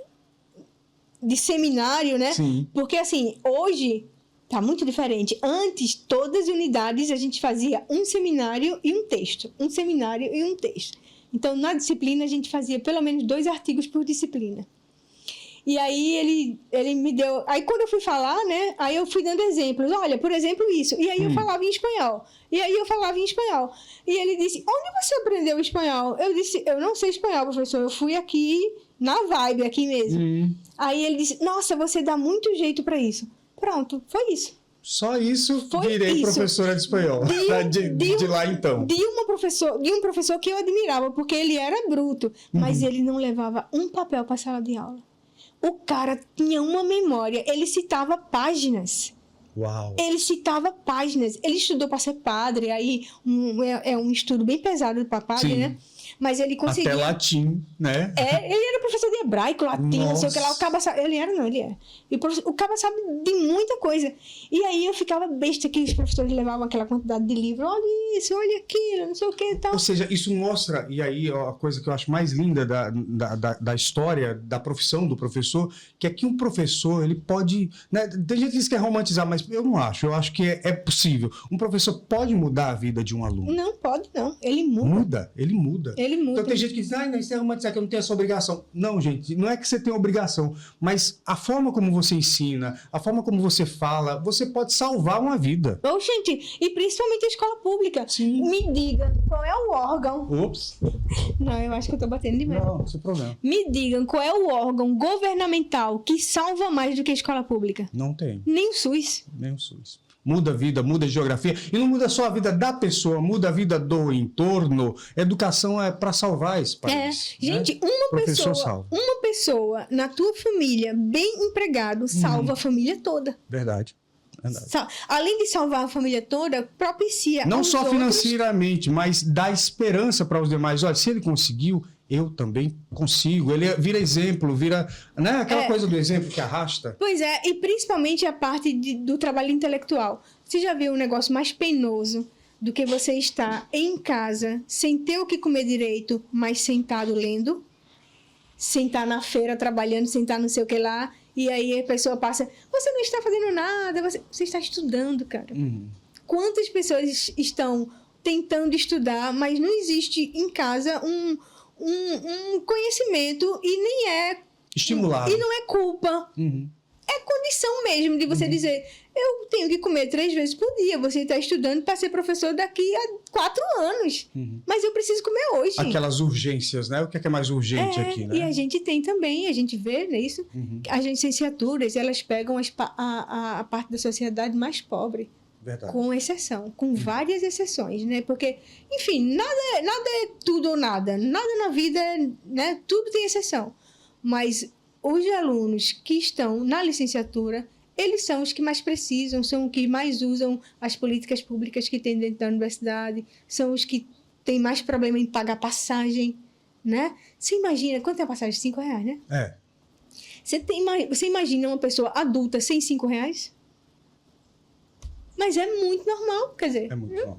seminário, né? Sim. Porque, assim, hoje tá muito diferente. Antes, todas as unidades, a gente fazia um seminário e um texto. Um seminário e um texto. Então, na disciplina, a gente fazia pelo menos 2 artigos por disciplina. E aí, ele me deu... Aí, quando eu fui falar, né? Aí, eu fui dando exemplos. Olha, por exemplo, isso. E aí, eu falava em espanhol. E aí, eu falava em espanhol. E ele disse, onde você aprendeu espanhol? Eu disse, eu não sei espanhol, professor. Eu fui aqui, na vibe, aqui mesmo. Aí, ele disse, nossa, você dá muito jeito para isso. Pronto, foi isso. Só isso, virei professora de espanhol. De lá, então. De um professor que eu admirava, porque ele era bruto. Mas ele não levava um papel para a sala de aula. O cara tinha uma memória, ele citava páginas. Uau! Ele citava páginas. Ele estudou para ser padre, aí é um estudo bem pesado para padre, né? Mas ele conseguia... Até latim, né? Ele era professor de hebraico, latim, não sei o que lá. O Caba sabe... Ele era. E o Caba sabe de muita coisa. E aí eu ficava besta que os professores levavam aquela quantidade de livro. Olha isso, olha aquilo, não sei o que e tal. Ou seja, isso mostra, e aí a coisa que eu acho mais linda da história, da profissão do professor, que é que um professor, ele pode... Né? Tem gente que diz que é romantizar, mas eu não acho. Eu acho que é possível. Um professor pode mudar a vida de um aluno. Não, pode não. Ele muda. Ele muda. Então tem gente que diz, não, isso é romantizar, que eu não tenho essa obrigação. Não, gente, não é que você tem obrigação, mas a forma como você ensina, a forma como você fala, você pode salvar uma vida. Ô, gente, e principalmente a escola pública. Sim. Me diga, qual é o órgão... Ops. Não, eu acho que eu tô batendo demais. Não, sem problema. Me digam, qual é o órgão governamental que salva mais do que a escola pública? Não tem. Nem o SUS. Nem o SUS. Muda a vida, muda a geografia. E não muda só a vida da pessoa, muda a vida do entorno. Educação é para salvar esse país. Gente, né? uma pessoa na tua família, bem empregado, salva a família toda. Verdade. Além de salvar a família toda, propicia não só financeiramente, mas dá esperança para os demais. Olha, se ele conseguiu, eu também consigo. Ele vira exemplo, vira... Né? Aquela coisa do exemplo que arrasta. Pois é, e principalmente a parte do trabalho intelectual. Você já viu um negócio mais penoso do que você estar em casa, sem ter o que comer direito, mas sentado lendo? Sentar na feira trabalhando, sentar não sei o que lá... E aí a pessoa passa, você não está fazendo nada, você está estudando, cara. Quantas pessoas estão tentando estudar, mas não existe em casa um conhecimento e nem é... estimulado. E não é culpa. É condição mesmo de você dizer, eu tenho que comer 3 vezes por dia. Você está estudando para ser professor daqui a 4 anos. Mas eu preciso comer hoje. Aquelas urgências, né? O que é mais urgente aqui, né? E a gente tem também, a gente vê isso. As licenciaturas, elas pegam a parte da sociedade mais pobre. Verdade. Com exceção, com várias exceções, né? Porque, enfim, nada é tudo ou nada. Nada na vida, né? Tudo tem exceção. Mas os alunos que estão na licenciatura, eles são os que mais precisam, são os que mais usam as políticas públicas que tem dentro da universidade, são os que têm mais problema em pagar passagem, né? Você imagina, quanto é a passagem? R$5, né? É. Você imagina uma pessoa adulta sem R$5? Mas é muito normal, quer dizer... É muito normal.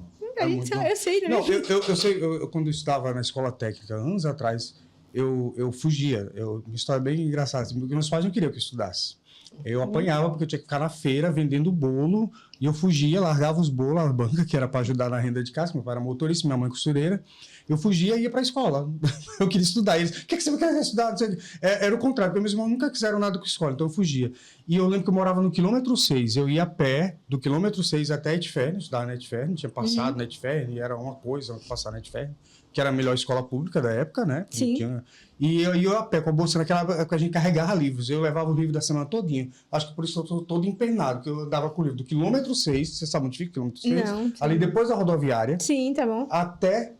Eu sei, né? Não, eu sei, quando eu estava na escola técnica, anos atrás, eu fugia. Minha história é bem engraçada, porque meus pais não queriam que eu estudasse. Eu apanhava porque eu tinha que ficar na feira vendendo bolo, e eu fugia, largava os bolos, a banca, que era para ajudar na renda de casa, meu pai era motorista, minha mãe costureira. Eu fugia e ia para a escola. Eu queria estudar. Eles, o que você quer estudar? Era o contrário, porque meus irmãos nunca quiseram nada com escola, então eu fugia. E eu lembro que eu morava no quilômetro 6, eu ia a pé do quilômetro 6 até Etfern, estudar na Etfern, tinha passado na Etfern, e era uma coisa passar na Etfern, que era a melhor escola pública da época, né? Sim. E eu a pé, com a bolsa, naquela época a gente carregava livros. Eu levava o livro da semana todinho. Acho que por isso eu estou todo empenado, porque eu dava com o livro do quilômetro 6, você sabe onde fica o quilômetro 6? Não. Ali depois da rodoviária. Sim, tá bom. Até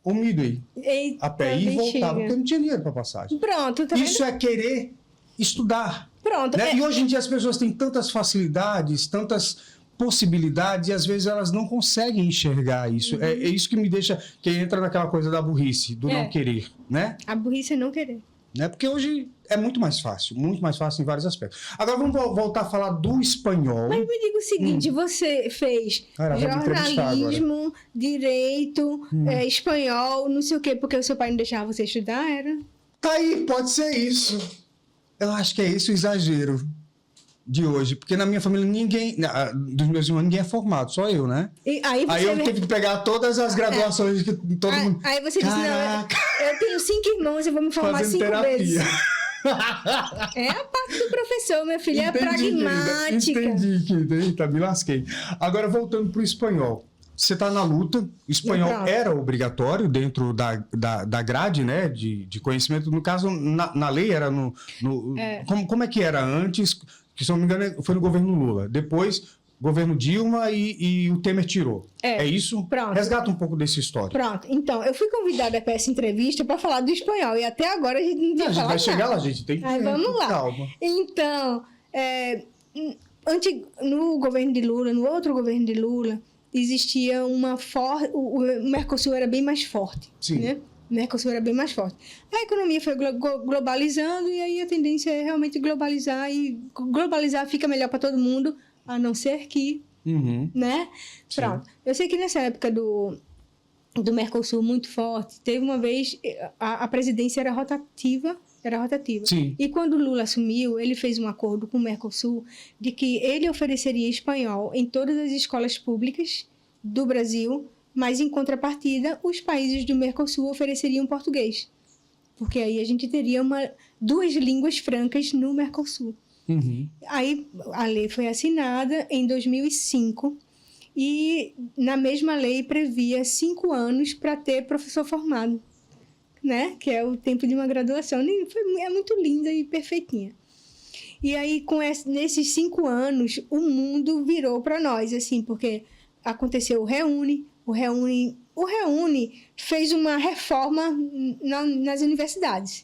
o Midway. Eita, A pé. E voltava, porque eu não tinha dinheiro para passagem. Pronto, tá vendo? Isso é querer estudar. Pronto. Né? E hoje em dia as pessoas têm tantas facilidades, tantas possibilidades, e às vezes elas não conseguem enxergar isso. Uhum. É isso que me deixa, que entra naquela coisa da burrice, do não querer, né? A burrice é não querer. Porque hoje é muito mais fácil em vários aspectos. Agora vamos voltar a falar do espanhol. Mas me diga o seguinte, você fez jornalismo, direito, espanhol, não sei o quê, porque o seu pai não deixava você estudar, era? Tá aí, pode ser isso. Eu acho que é esse o exagero de hoje, porque na minha família dos meus irmãos, ninguém é formado, só eu, né? E aí eu tive que pegar todas as graduações que todo mundo... Aí você disse, não, eu tenho 5 irmãos, eu vou me formar fazendo 5 terapia. vezes. É a parte do professor, meu filho, é pragmática. Entendi, querida. Me lasquei. Agora, voltando para o espanhol. Você está na luta, o espanhol era obrigatório dentro da grade, né, de conhecimento. No caso, na lei era como é que era antes? Que, se não me engano, foi no governo Lula. Depois, governo Dilma e o Temer tirou. É isso? Pronto. Resgata um pouco desse histórico. Pronto. Então, eu fui convidada para essa entrevista para falar do espanhol. E até agora a gente não tinha falado. A gente vai chegar lá, gente. Tem que vamos lá. Calma. Então, no governo de Lula, no outro governo de Lula, existia o Mercosul era bem mais forte. Sim. Né? O Mercosul era bem mais forte. A economia foi globalizando e aí a tendência é realmente globalizar, e globalizar fica melhor para todo mundo, a não ser que, né? Sim. Pronto. Eu sei que nessa época do Mercosul muito forte, teve uma vez, a presidência era rotativa. Sim. E quando o Lula assumiu, ele fez um acordo com o Mercosul de que ele ofereceria espanhol em todas as escolas públicas do Brasil, mas em contrapartida, os países do Mercosul ofereceriam português. Porque aí a gente teria 2 línguas francas no Mercosul. Aí a lei foi assinada em 2005 e na mesma lei previa 5 anos para ter professor formado, né? Que é o tempo de uma graduação. É muito linda e perfeitinha. E aí, nesses 5 anos, o mundo virou para nós, assim, porque aconteceu o Reúne fez uma reforma nas universidades.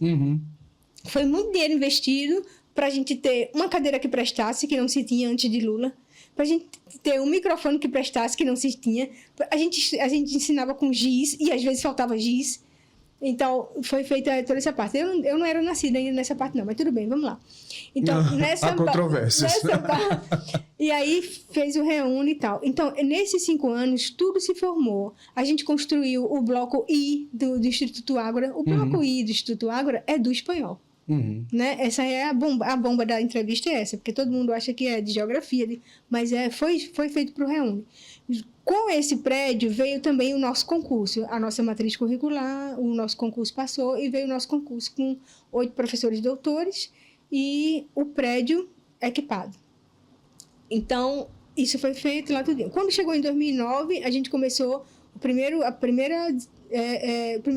Foi muito dinheiro investido para a gente ter uma cadeira que prestasse, que não se tinha antes de Lula, para a gente ter um microfone que prestasse, que não se tinha. A gente ensinava com giz, e às vezes faltava giz. Então, foi feita toda essa parte. Eu não era nascida ainda nessa parte, não, mas tudo bem, vamos lá. Então, há controvérsias. E aí, fez o Reúne e tal. Então, nesses 5 anos, tudo se formou. A gente construiu o bloco I do Instituto Ágora. O bloco I do Instituto Ágora é do espanhol. Né? Essa é a bomba da entrevista, é essa, porque todo mundo acha que é de geografia, mas foi feito para o Reúne. Com esse prédio veio também o nosso concurso, a nossa matriz curricular, o nosso concurso passou e veio o nosso concurso com 8 professores doutores e o prédio equipado. Então, isso foi feito lá tudo. Quando chegou em 2009, a gente começou o primeiro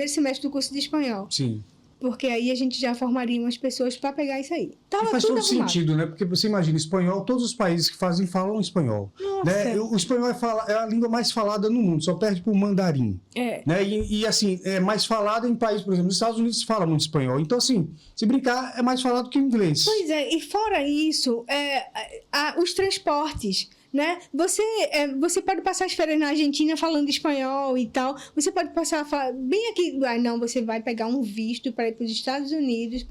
semestre do curso de espanhol. Sim. Porque aí a gente já formaria umas pessoas para pegar isso aí. E faz todo sentido, né? Porque você imagina, espanhol, todos os países que falam espanhol. Né? O espanhol é a língua mais falada no mundo, só perde para o mandarim. Né? E assim, é mais falada em países, por exemplo, nos Estados Unidos se fala muito espanhol. Então, assim, se brincar, é mais falado que o inglês. Pois é, e fora isso, os transportes. Né? Você pode passar as férias na Argentina falando espanhol e tal. Você pode passar bem aqui. Não, você vai pegar um visto para ir para os Estados Unidos.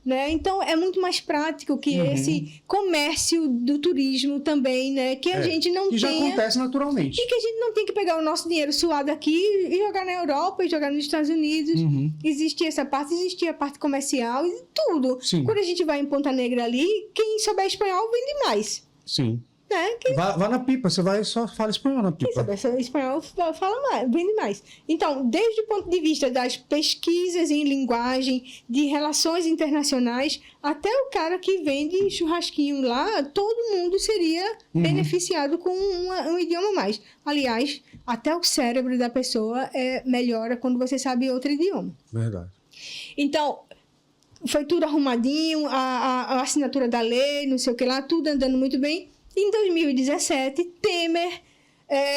Né? Então, é muito mais prático que esse comércio do turismo também, né? Que a gente não tem. Que já acontece naturalmente. E que a gente não tem que pegar o nosso dinheiro suado aqui e jogar na Europa e jogar nos Estados Unidos. Existia essa parte, existia a parte comercial e tudo. Sim. Quando a gente vai em Ponta Negra ali, quem souber espanhol vende mais. Sim. Né? Vá na pipa, você vai e só fala espanhol na pipa. Quem sabe espanhol fala mais, vende mais. Então, desde o ponto de vista das pesquisas em linguagem, de relações internacionais, até o cara que vende churrasquinho lá, todo mundo seria beneficiado com um idioma a mais. Aliás, até o cérebro da pessoa melhora quando você sabe outro idioma. Verdade. Então, foi tudo arrumadinho, a assinatura da lei, não sei o que lá, tudo andando muito bem. Em 2017, Temer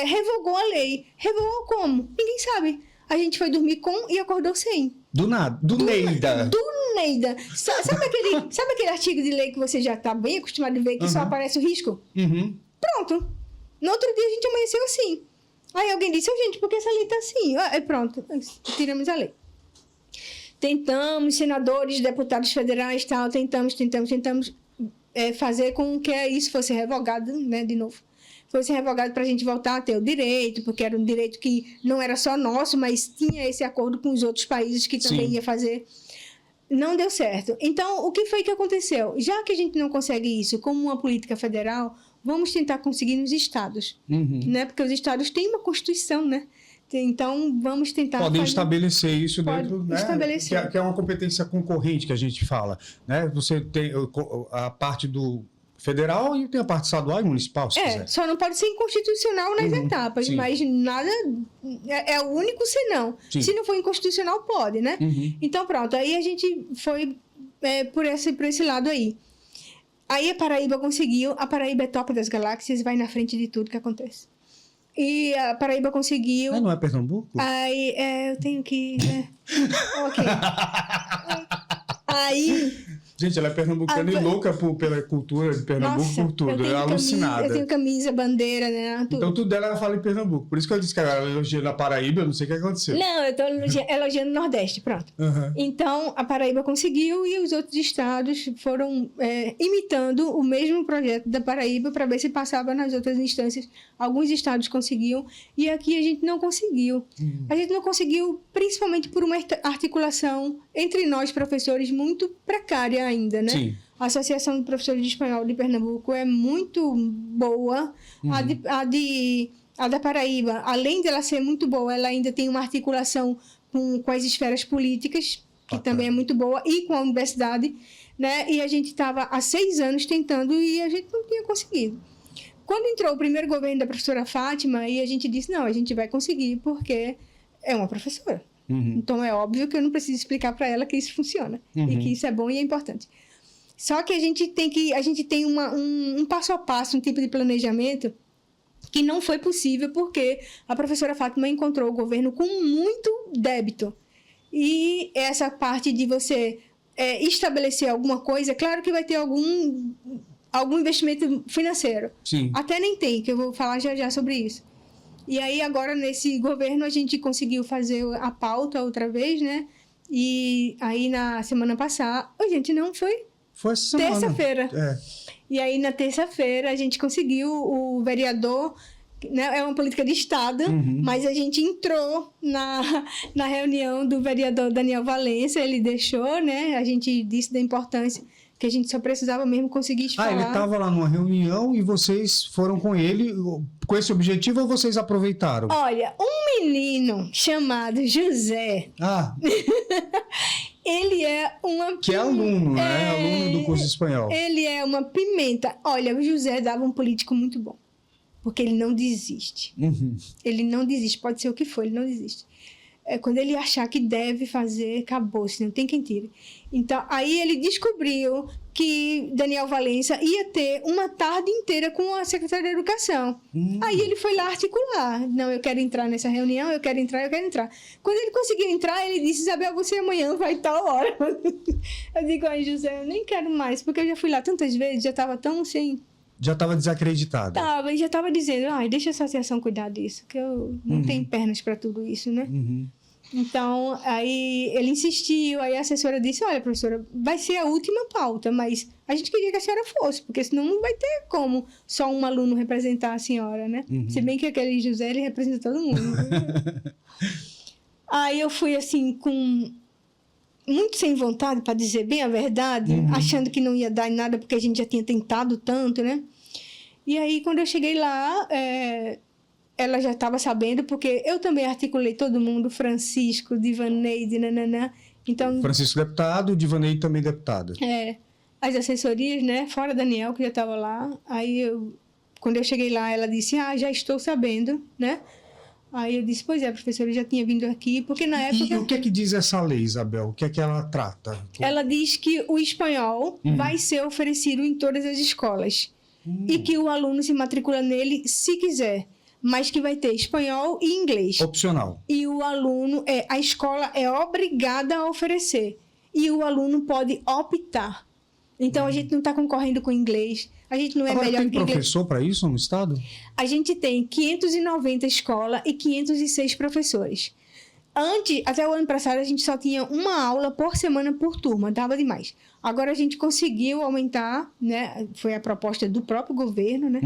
revogou a lei. Revogou como? Ninguém sabe. A gente foi dormir com e acordou sem. Do nada. Do Neida. Do Neida. Sabe aquele artigo de lei que você já está bem acostumado a ver, que só aparece o risco? Pronto. No outro dia a gente amanheceu assim. Aí alguém disse, gente, por que essa lei está assim? Aí pronto, tiramos a lei. Tentamos, senadores, deputados federais, tal, tentamos fazer com que isso fosse revogado, né, de novo. Fosse revogado para a gente voltar a ter o direito, porque era um direito que não era só nosso, mas tinha esse acordo com os outros países que também ia fazer. Não deu certo. Então, o que foi que aconteceu? Já que a gente não consegue isso como uma política federal, vamos tentar conseguir nos estados, né? Porque os estados têm uma constituição, né? Então, vamos tentar... Podem estabelecer isso dentro, né? Estabelecer. Que é uma competência concorrente que a gente fala, né? Você tem a parte do federal e tem a parte estadual e municipal, se quiser. Só não pode ser inconstitucional nas etapas, mas nada... É o único senão. Se não for inconstitucional, pode, né? Então, pronto. Aí a gente foi por esse lado aí. Aí a Paraíba conseguiu. A Paraíba é top das galáxias, vai na frente de tudo que acontece. E a Paraíba conseguiu... Não é Pernambuco? Aí, eu tenho que... Ok. Aí... Gente, ela é pernambucana e louca pela cultura de Pernambuco, por tudo. É alucinada. Eu tenho camisa, bandeira, né? Tudo. Então, tudo dela ela fala em Pernambuco. Por isso que eu disse que ela elogia na Paraíba, eu não sei o que aconteceu. Não, eu estou elogiando o Nordeste, pronto. Então, a Paraíba conseguiu e os outros estados foram imitando o mesmo projeto da Paraíba para ver se passava nas outras instâncias. Alguns estados conseguiam e aqui a gente não conseguiu. A gente não conseguiu, principalmente por uma articulação entre nós, professores, muito precária ainda, né? Sim. A Associação de Professores de Espanhol de Pernambuco é muito boa. A da Paraíba, além de ela ser muito boa, ela ainda tem uma articulação com as esferas políticas, que também é muito boa, e com a universidade, né? E a gente estava há 6 anos tentando e a gente não tinha conseguido. Quando entrou o primeiro governo da professora Fátima, aí a gente disse, não, a gente vai conseguir, porque é uma professora. Então, é óbvio que eu não preciso explicar para ela que isso funciona e que isso é bom e é importante. Só que a gente tem um passo a passo, um tipo de planejamento que não foi possível porque a professora Fátima encontrou o governo com muito débito. E essa parte de você estabelecer alguma coisa, claro que vai ter algum investimento financeiro. Sim. Até nem tem, que eu vou falar já sobre isso. E aí, agora, nesse governo, a gente conseguiu fazer a pauta outra vez, né? E aí, na semana passada... gente, não foi? Foi essa semana. Terça-feira. E aí, na terça-feira, a gente conseguiu o vereador... Né? É uma política de Estado, mas a gente entrou na reunião do vereador Daniel Valença, ele deixou, né? A gente disse da importância que a gente só precisava mesmo conseguir falar. Ele estava lá numa reunião e vocês foram com ele com esse objetivo ou vocês aproveitaram? Olha, um menino chamado José... ele é uma... Que é aluno, né? Aluno do curso de espanhol. Ele é uma pimenta. Olha, o José dava um político muito bom. Porque ele não desiste. Ele não desiste. Pode ser o que for, ele não desiste. Quando ele achar que deve fazer, acabou-se, não tem quem tire. Então, aí ele descobriu que Daniel Valença ia ter uma tarde inteira com a secretária de Educação. Aí ele foi lá articular. Não, eu quero entrar nessa reunião, eu quero entrar. Quando ele conseguiu entrar, ele disse, Isabel, você amanhã vai tal hora. Eu digo, José, eu nem quero mais, porque eu já fui lá tantas vezes, já estava tão assim... Já estava desacreditada. Já estava dizendo, deixa a associação cuidar disso, que eu não tenho pernas para tudo isso, né? Então, aí ele insistiu, aí a assessora disse, olha, professora, vai ser a última pauta, mas a gente queria que a senhora fosse, porque senão não vai ter como só um aluno representar a senhora, né? Se bem que aquele José, ele representa todo mundo. Aí eu fui, assim, com... muito sem vontade, para dizer bem a verdade, achando que não ia dar em nada, porque a gente já tinha tentado tanto, né? E aí, quando eu cheguei lá, ela já estava sabendo, porque eu também articulei todo mundo, Francisco, Divaneide, nananã. Então, Francisco deputado, Divaneide também deputada. As assessorias, né? Fora Daniel, que já estava lá. Aí, quando eu cheguei lá, ela disse, já estou sabendo, né? Aí eu disse, pois é, professora, eu já tinha vindo aqui, porque na época... E o que é que diz essa lei, Isabel? O que é que ela trata? Ela diz que o espanhol vai ser oferecido em todas as escolas. E que o aluno se matricula nele se quiser. Mas que vai ter espanhol e inglês. Opcional. E o aluno, a escola é obrigada a oferecer. E o aluno pode optar. Então, a gente não está concorrendo com inglês. A gente não é Agora, melhor tem que inglês. professor para isso no estado? A gente tem 590 escolas e 506 professores. Antes, até o ano passado, a gente só tinha uma aula por semana por turma, dava demais. Agora a gente conseguiu aumentar, né? Foi a proposta do próprio governo, né?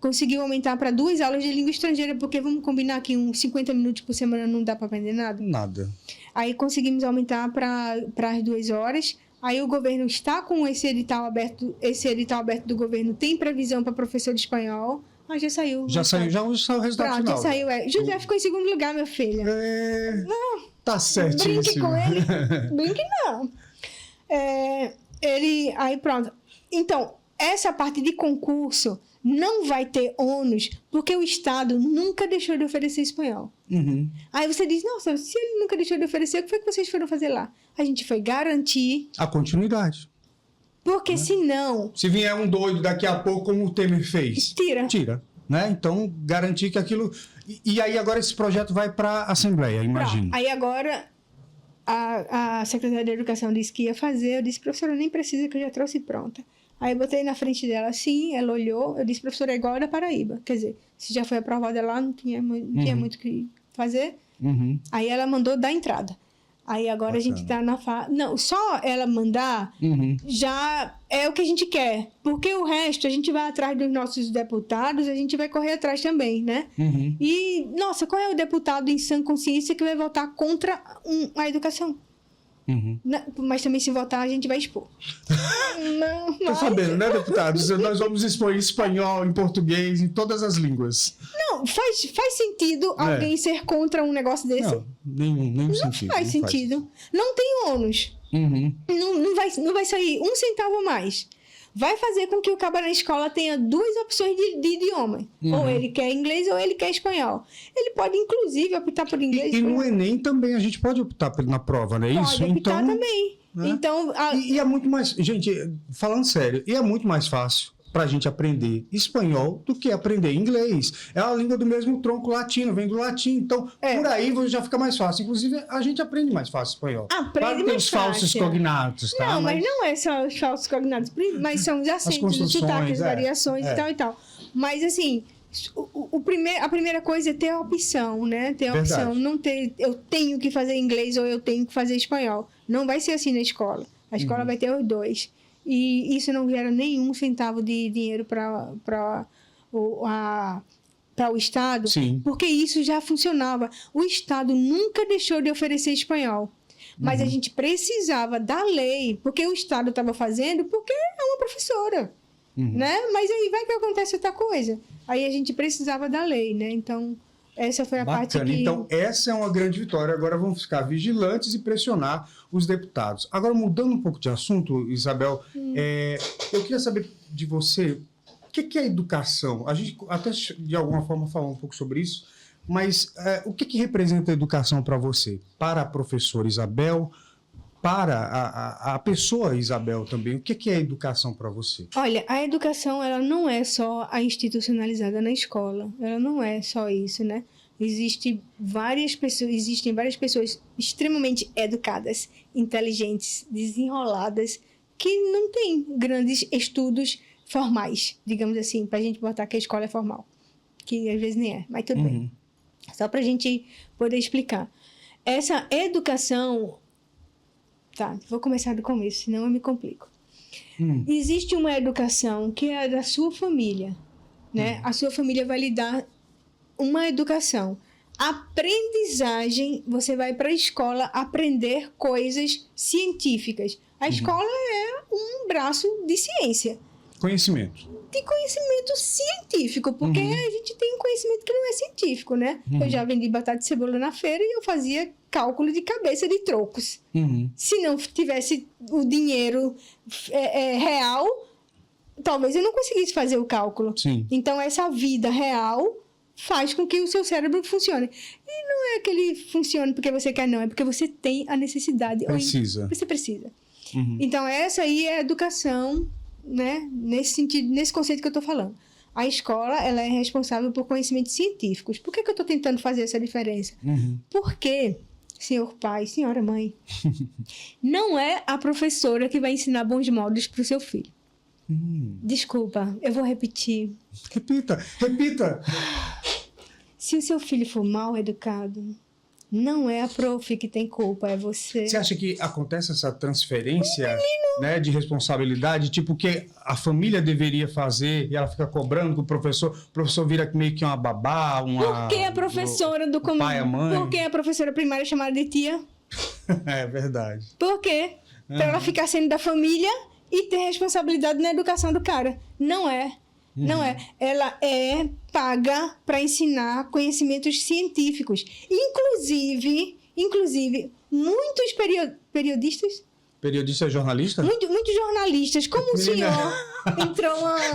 Conseguiu aumentar para 2 aulas de língua estrangeira, porque vamos combinar que uns 50 minutos por semana não dá para aprender nada. Nada. Aí conseguimos aumentar para as 2 horas. Aí o governo está com esse edital aberto do governo, tem previsão para professor de espanhol. Mas já saiu. Já saiu o resultado Pronto, final. já saiu. José ficou em segundo lugar, minha filha. Não, tá certíssimo. Brinque com ele. Brinque não. Aí pronto. Então, essa parte de concurso não vai ter ônus, porque o Estado nunca deixou de oferecer espanhol. Aí você diz, nossa, se ele nunca deixou de oferecer, o que foi que vocês foram fazer lá? A gente foi garantir... A continuidade. Porque senão... Se vier um doido daqui a pouco, como o Temer fez... Tira. Né? Então, garantir que aquilo... E aí agora esse projeto vai para a Assembleia, imagino. Pronto. Aí agora... A secretária de Educação disse que ia fazer. Eu disse, professora, nem precisa, que eu já trouxe pronta. Aí eu botei na frente dela assim, ela olhou. Eu disse, professora, é igual a da Paraíba. Quer dizer, se já foi aprovada lá, não tinha muito o que fazer. Aí ela mandou dar entrada. Aí agora a gente tá na fase... Não, só ela mandar já é o que a gente quer. Porque o resto, a gente vai atrás dos nossos deputados, a gente vai correr atrás também, né? E, nossa, qual é o deputado em sã consciência que vai votar contra a educação? Mas também, se votar, a gente vai expor. Não, Tô sabendo, né, deputados? Nós vamos expor em espanhol, em português, em todas as línguas. Não, faz sentido alguém ser contra um negócio desse? Não, nenhum sentido. Não faz sentido. Não tem ônus. Não vai sair um centavo a mais. Vai fazer com que o cara na escola tenha 2 opções de idioma. Ou ele quer inglês ou ele quer espanhol. Ele pode, inclusive, optar por inglês. E no Enem também a gente pode optar na prova, não é isso? Pode optar também. Né? Então, E é muito mais... Gente, falando sério, é muito mais fácil para a gente aprender espanhol do que aprender inglês. É a língua do mesmo tronco latino, vem do latim. Então, por aí já fica mais fácil. Inclusive, a gente aprende mais fácil espanhol. Aprende que tem mais os falsos fácil. Cognatos, tá? Não, mas não é só os falsos cognatos, mas são os acentos, os sotaques, variações e tal e tal. Mas, assim, a primeira coisa é ter a opção, né? Ter a opção. Não ter, eu tenho que fazer inglês ou eu tenho que fazer espanhol. Não vai ser assim na escola. A escola vai ter os 2. E isso não gera nenhum centavo de dinheiro para o Estado. Sim. Porque isso já funcionava. O Estado nunca deixou de oferecer espanhol. Mas a gente precisava da lei, porque o Estado estava fazendo, porque é uma professora. Né? Mas aí vai que acontece outra coisa. Aí a gente precisava da lei, né? Então, essa foi a parte que... Então, essa é uma grande vitória. Agora vamos ficar vigilantes e pressionar os deputados. Agora, mudando um pouco de assunto, Isabel, eu queria saber de você, o que é educação? A gente até, de alguma forma, falou um pouco sobre isso, mas o que representa a educação para você? Para a professora Isabel, para a pessoa Isabel também, o que é a educação para você? Olha, a educação, ela não é só a institucionalizada na escola, ela não é só isso, né? Existem várias pessoas extremamente educadas, inteligentes, desenroladas, que não têm grandes estudos formais, digamos assim, para a gente botar que a escola é formal, que às vezes nem é, mas tudo bem. Só para a gente poder explicar. Essa educação... Tá, vou começar do começo, senão eu me complico. Existe uma educação que é da sua família, né? A sua família vai lhe dar uma educação. Aprendizagem, você vai para a escola aprender coisas científicas. A escola é um braço de ciência. Conhecimento. De conhecimento científico, porque a gente tem um conhecimento que não é científico, né? Eu já vendi batata e cebola na feira e eu fazia cálculo de cabeça de trocos. Se não tivesse o dinheiro real, talvez eu não conseguisse fazer o cálculo. Sim. Então, essa vida real faz com que o seu cérebro funcione. E não é que ele funcione porque você quer, não. É porque você tem a necessidade. Precisa. Você precisa. Uhum. Então, essa aí é a educação, né? Nesse sentido, nesse conceito que eu estou falando. A escola, ela é responsável por conhecimentos científicos. Por que eu estou tentando fazer essa diferença? Uhum. Porque, senhor pai, senhora mãe, não é a professora que vai ensinar bons modos para o seu filho. Desculpa, eu vou repetir. Repita. Se o seu filho for mal educado, não é a prof que tem culpa, é você. Você acha que acontece essa transferência, né, de responsabilidade, tipo que a família deveria fazer e ela fica cobrando que o professor vira meio que uma babá, Por que a professora do pai, a mãe? Por que a professora primária é chamada de tia? É verdade. Por quê? Para ela ficar sendo da família e ter responsabilidade na educação do cara. Não é. Não é. Ela é paga para ensinar conhecimentos científicos. Inclusive muitos periodistas... Periodista é jornalista? Muitos jornalistas, como o senhor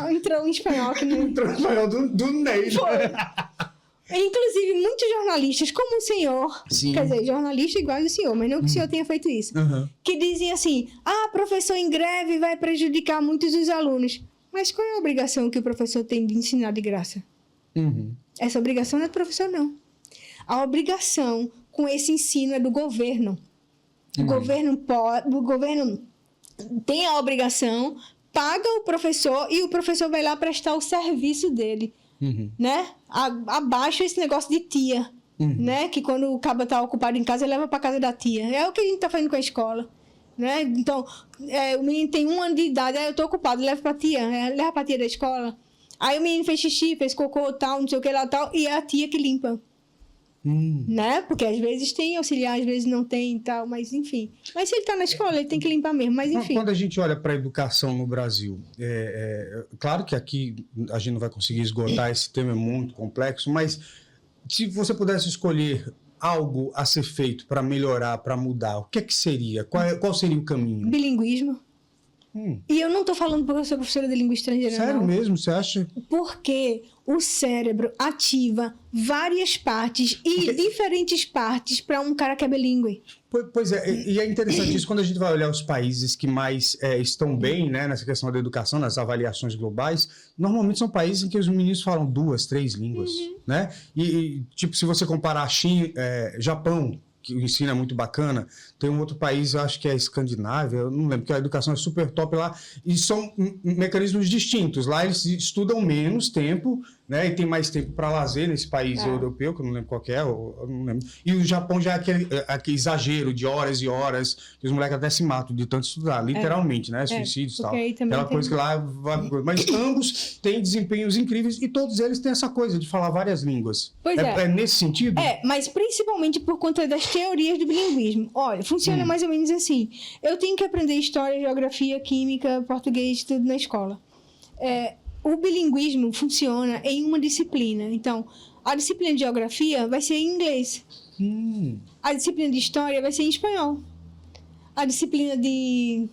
entrou em espanhol aqui no... Entrou em espanhol do Ney. Inclusive, muitos jornalistas, como o senhor, Sim. Quer dizer, jornalista igual o senhor, mas não que o senhor tenha feito isso, que dizem assim, professor em greve vai prejudicar muitos dos alunos. Mas qual é a obrigação que o professor tem de ensinar de graça? Essa obrigação não é do professor, não. A obrigação com esse ensino é do governo. O governo tem a obrigação, paga o professor e o professor vai lá prestar o serviço dele. Né? Abaixo esse negócio de tia, né? Que quando o cabo tá ocupado em casa, ele leva para casa da tia. É o que a gente tá fazendo com a escola, né? Então, o menino tem 1 ano de idade, eu tô ocupado, leva pra tia, leva pra tia da escola. Aí o menino fez xixi, fez cocô, tal, não sei o que lá, tal, e é a tia que limpa. Né? Porque às vezes tem auxiliar, às vezes não tem e tal, mas enfim. Mas se ele tá na escola, ele tem que limpar mesmo, mas enfim. Quando a gente olha para a educação no Brasil, claro que aqui a gente não vai conseguir esgotar, esse tema é muito complexo, mas se você pudesse escolher algo a ser feito para melhorar, para mudar, o que é que seria? Qual seria o caminho? Bilinguismo. E eu não estou falando porque eu sou professora de língua estrangeira, Sério não. mesmo? Você acha? Porque o cérebro ativa várias partes e diferentes partes para um cara que é bilíngue. Pois é, e é interessante isso quando a gente vai olhar os países que mais estão bem, né, nessa questão da educação, nas avaliações globais, normalmente são países em que os meninos falam 2, 3 línguas, né? E tipo, se você comparar China, Japão, que o ensino é muito bacana, tem um outro país, eu acho que é Escandinávia, eu não lembro, que a educação é super top lá, e são mecanismos distintos. Lá eles estudam menos tempo, né, e tem mais tempo para lazer nesse país europeu, que eu não lembro qual que é, eu não lembro. E o Japão já é aquele exagero de horas e horas, que os moleques até se matam de tanto estudar, literalmente, né, suicídios e tal. Aquela coisa que lá... Mas ambos têm desempenhos incríveis e todos eles têm essa coisa de falar várias línguas. Pois é. É nesse sentido? Mas principalmente por conta das teorias do bilinguismo. Olha, funciona mais ou menos assim. Eu tenho que aprender história, geografia, química, português, tudo na escola. O bilinguismo funciona em uma disciplina. Então, a disciplina de geografia vai ser em inglês. A disciplina de história vai ser em espanhol. A disciplina de,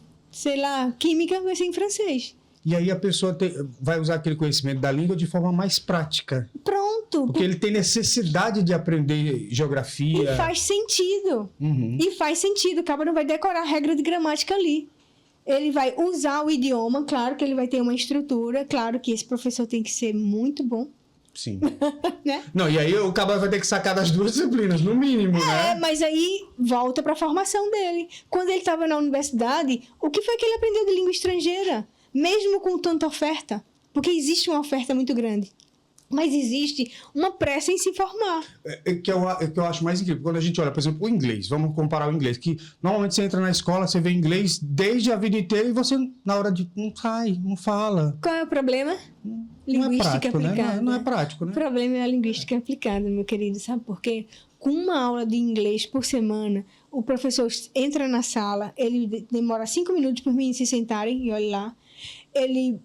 química vai ser em francês. E aí a pessoa vai usar aquele conhecimento da língua de forma mais prática. Pronto. Porque ele tem necessidade de aprender geografia. E faz sentido. E faz sentido. O cara não vai decorar a regra de gramática ali. Ele vai usar o idioma, claro que ele vai ter uma estrutura, claro que esse professor tem que ser muito bom. Sim. Né? Não, e aí o cara vai ter que sacar das 2 disciplinas, no mínimo, né? Mas aí volta para a formação dele. Quando ele estava na universidade, o que foi que ele aprendeu de língua estrangeira? Mesmo com tanta oferta, porque existe uma oferta muito grande, mas existe uma pressa em se formar. Que eu acho mais incrível. Quando a gente olha, por exemplo, o inglês, vamos comparar o inglês, que normalmente você entra na escola, você vê inglês desde a vida inteira e você, na hora de... não sai, não fala. Qual é o problema? Linguística prático, aplicada. Né? Não é prático, né? O problema é a linguística aplicada, meu querido, sabe por quê? Com uma aula de inglês por semana, o professor entra na sala, ele demora 5 minutos para os meninos se sentarem, e olha lá, ele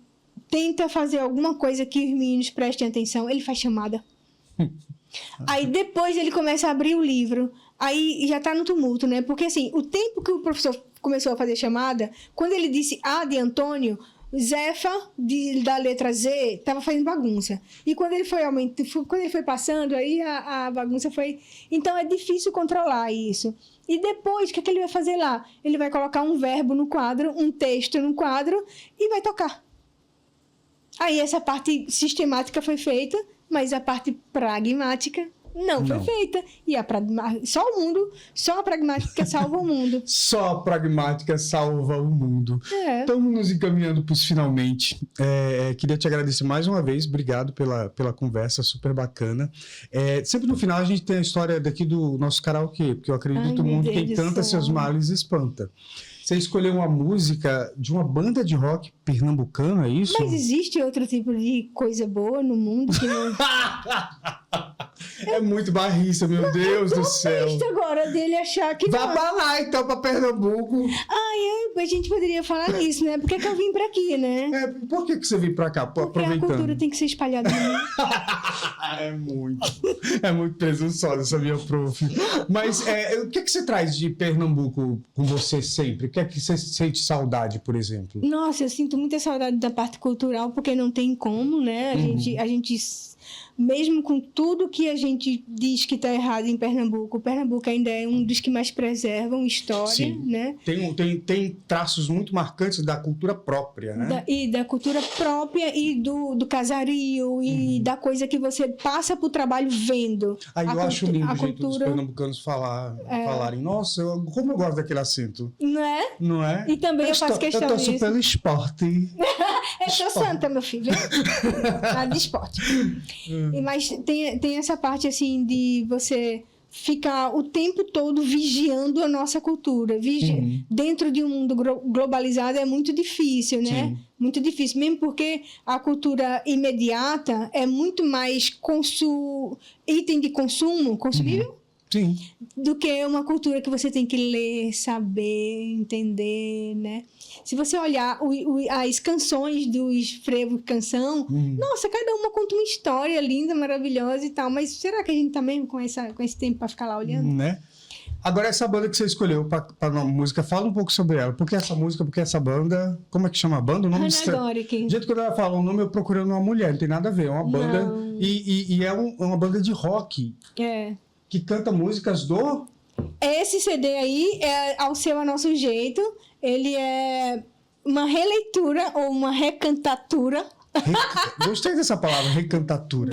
tenta fazer alguma coisa que os meninos prestem atenção, ele faz chamada. Aí depois ele começa a abrir o livro, aí já está no tumulto, né? Porque assim, o tempo que o professor começou a fazer chamada, quando ele disse A de Antônio, Zefa, da letra Z, tava fazendo bagunça. E quando ele foi quando ele foi passando, aí a bagunça foi... Então, é difícil controlar isso. E depois, o que ele vai fazer lá? Ele vai colocar um verbo no quadro, um texto no quadro e vai tocar. Aí, essa parte sistemática foi feita, mas a parte pragmática não foi feita. E só a pragmática salva o mundo. Só a pragmática salva o mundo. Estamos nos encaminhando para os finalmente. Queria te agradecer mais uma vez. Obrigado pela conversa, super bacana. Sempre no final a gente tem a história daqui do nosso karaokê, porque eu acredito que o mundo quem canta seus males espanta. Você escolheu uma música de uma banda de rock pernambucano, é isso? Mas existe outro tipo de coisa boa no mundo que não... É muito barrista, meu Deus do céu. Agora dele achar que Vá pra lá, então, pra Pernambuco. A gente poderia falar nisso, né? Por que eu vim pra aqui, né? Por que você veio pra cá, Porque aproveitando? a cultura tem que ser espalhada. É muito presunçosa essa minha prof. Mas o que você traz de Pernambuco com você sempre? O que é que você sente saudade, por exemplo? Nossa, eu sinto muita saudade da parte cultural, porque não tem como, né? A gente mesmo com tudo que a gente diz que está errado em Pernambuco, Pernambuco ainda é um dos que mais preservam história, Sim. né? Tem traços muito marcantes da cultura própria, né? Da cultura própria e do casario e da coisa que você passa para o trabalho vendo. Eu acho lindo o jeito dos pernambucanos falarem. Nossa, como eu gosto daquele acento. Não é? Não é? E também eu faço questão disso. Eu disso. torço pelo esporte. Eu sou santa, meu filho. Nada de esporte. Mas tem essa parte, assim, de você ficar o tempo todo vigiando a nossa cultura. Dentro de um mundo globalizado é muito difícil, né? Sim. Muito difícil. Mesmo porque a cultura imediata é muito mais item de consumo, consumível. Sim. Do que uma cultura que você tem que ler, saber, entender, né? Se você olhar as canções dos Frevo Canção, nossa, cada uma conta uma história linda, maravilhosa e tal, mas será que a gente tá mesmo com esse tempo para ficar lá olhando? Né? Agora, essa banda que você escolheu para a música, fala um pouco sobre ela. Por que essa música, por que essa banda? Como é que chama a banda? O nome Hannah Gorick. Do jeito que ela fala o nome, eu procurando uma mulher, não tem nada a ver. É uma banda e é uma banda de rock. Que canta músicas do... Esse CD aí é Ao Seu, a Nosso Jeito. Ele é uma releitura ou uma recantatura. Gostei dessa palavra, recantatura.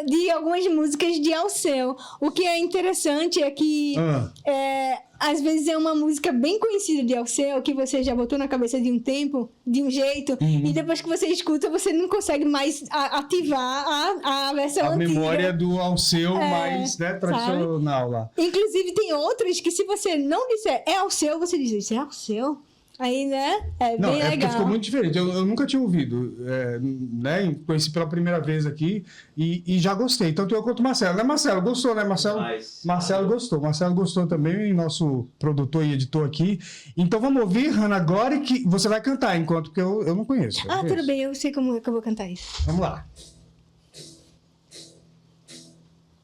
De algumas músicas de Alceu. O que é interessante é que às vezes é uma música bem conhecida de Alceu que você já botou na cabeça de um tempo, de um jeito, e depois que você escuta, você não consegue mais ativar a versão antiga. A memória do Alceu mais tradicional lá. Inclusive tem outras que se você não disser é Alceu, você diz, isso é Alceu? Aí, né? É bem legal. Ficou muito diferente. Eu nunca tinha ouvido. Né? Conheci pela primeira vez aqui e já gostei. Tanto eu quanto o Marcelo. Né, Marcelo? Gostou, né, Marcelo? Marcelo gostou. Marcelo gostou também, nosso produtor e editor aqui. Então vamos ouvir Hannah Gorick. Você vai cantar enquanto, porque eu não conheço. Tudo bem. Eu sei como é que eu vou cantar isso. Vamos lá.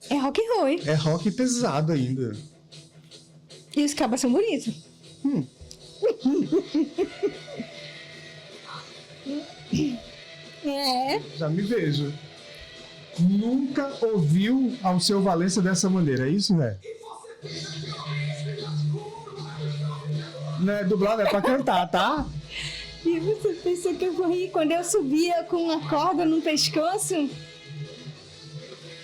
É rock and roll, hein? É rock pesado ainda. E os cabas são bonitos. Já me vejo. Nunca ouviu Alceu Valença dessa maneira, é isso, velho? Não é dublado, é pra cantar, tá? E você pensou que eu corri quando eu subia com uma corda no pescoço?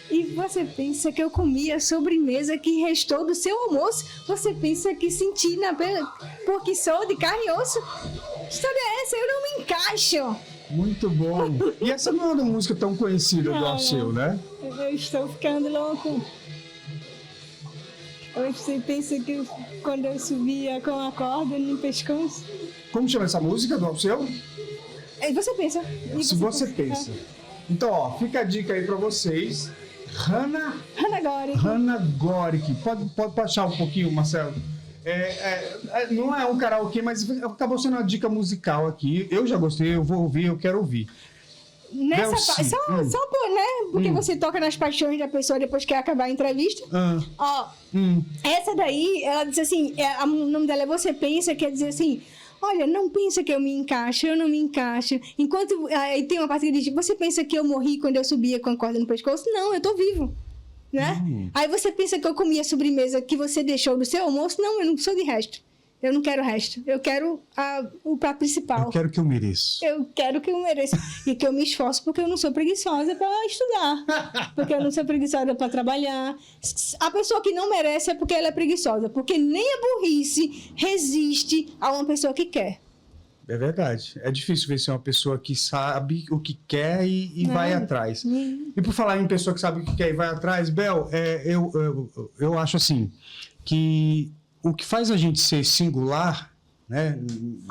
E você pensa que eu comia a sobremesa que restou do seu almoço? Você pensa que senti na pele porque sou de carne e osso? Que história é essa? Eu não me encaixo. Muito bom. E essa não é uma música tão conhecida do Alceu, né? Eu estou ficando louco. Você pensa que quando eu subia com a corda no pescoço? Como chama essa música do Alceu? Você pensa. Se você pensa. Então, ó, fica a dica aí pra vocês. Hannah Gorick. Pode baixar um pouquinho, Marcelo? Não é um karaokê, mas acabou sendo uma dica musical aqui. Eu já gostei, eu vou ouvir, eu quero ouvir. Só por, né? Porque você toca nas paixões da pessoa depois que acabar a entrevista. Essa daí, ela diz assim, o nome dela é Você Pensa, quer dizer assim, olha, não pensa que eu me encaixo, eu não me encaixo. Enquanto aí tem uma parte que diz, você pensa que eu morri quando eu subia com a corda no pescoço? Não, eu tô vivo. Né? Aí você pensa que eu comia a sobremesa que você deixou do seu almoço? Não, eu não sou de resto. Eu não quero o resto. Eu quero o prato principal. Eu quero que eu mereça. Eu quero que eu mereça. E que eu me esforço porque eu não sou preguiçosa para estudar. Porque eu não sou preguiçosa para trabalhar. A pessoa que não merece é porque ela é preguiçosa. Porque nem a burrice resiste a uma pessoa que quer. É verdade. É difícil ver se é uma pessoa que sabe o que quer e vai atrás. E por falar em pessoa que sabe o que quer e vai atrás, Bel, eu acho assim, que o que faz a gente ser singular, né,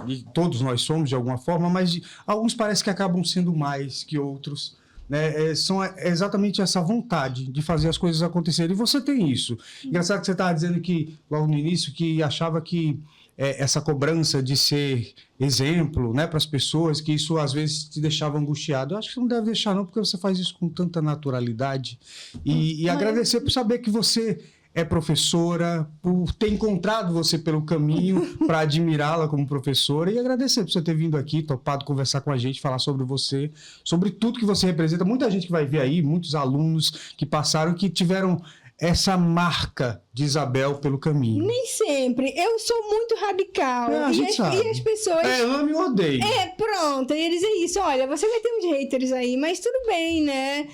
e todos nós somos de alguma forma, mas alguns parece que acabam sendo mais que outros, né, são exatamente essa vontade de fazer as coisas acontecerem. E você tem isso. Engraçado que você estava dizendo que, logo no início, que achava que essa cobrança de ser exemplo, né, para as pessoas, que isso às vezes te deixava angustiado. Eu acho que não deve deixar não, porque você faz isso com tanta naturalidade. E agradecer por saber que você é professora, por ter encontrado você pelo caminho, para admirá-la como professora, e agradecer por você ter vindo aqui, topado conversar com a gente, falar sobre você, sobre tudo que você representa. Muita gente que vai ver aí, muitos alunos que passaram, que tiveram essa marca de Isabel pelo caminho. Nem sempre. Eu sou muito radical. A gente sabe. E as pessoas... ame ou odeio. Pronto. E eles dizem isso. Olha, você vai ter uns haters aí, mas tudo bem, né?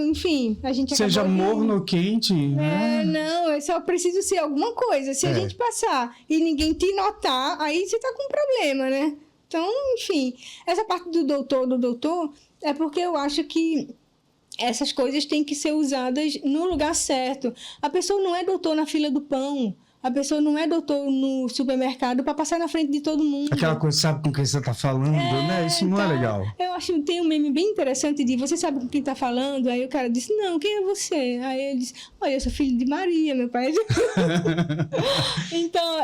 Enfim, a gente seja morno ou quente. Não, eu só preciso ser alguma coisa. Se a gente passar e ninguém te notar, aí você tá com um problema, né? Então, enfim. Essa parte do doutor, é porque eu acho que essas coisas têm que ser usadas no lugar certo. A pessoa não é doutor na fila do pão. A pessoa não é doutor no supermercado para passar na frente de todo mundo. Aquela coisa, sabe com quem você está falando, né? Isso não é legal. Eu acho que tem um meme bem interessante de você sabe com quem está falando? Aí o cara disse, não, quem é você? Aí ele disse, olha, eu sou filho de Maria, meu pai. Então,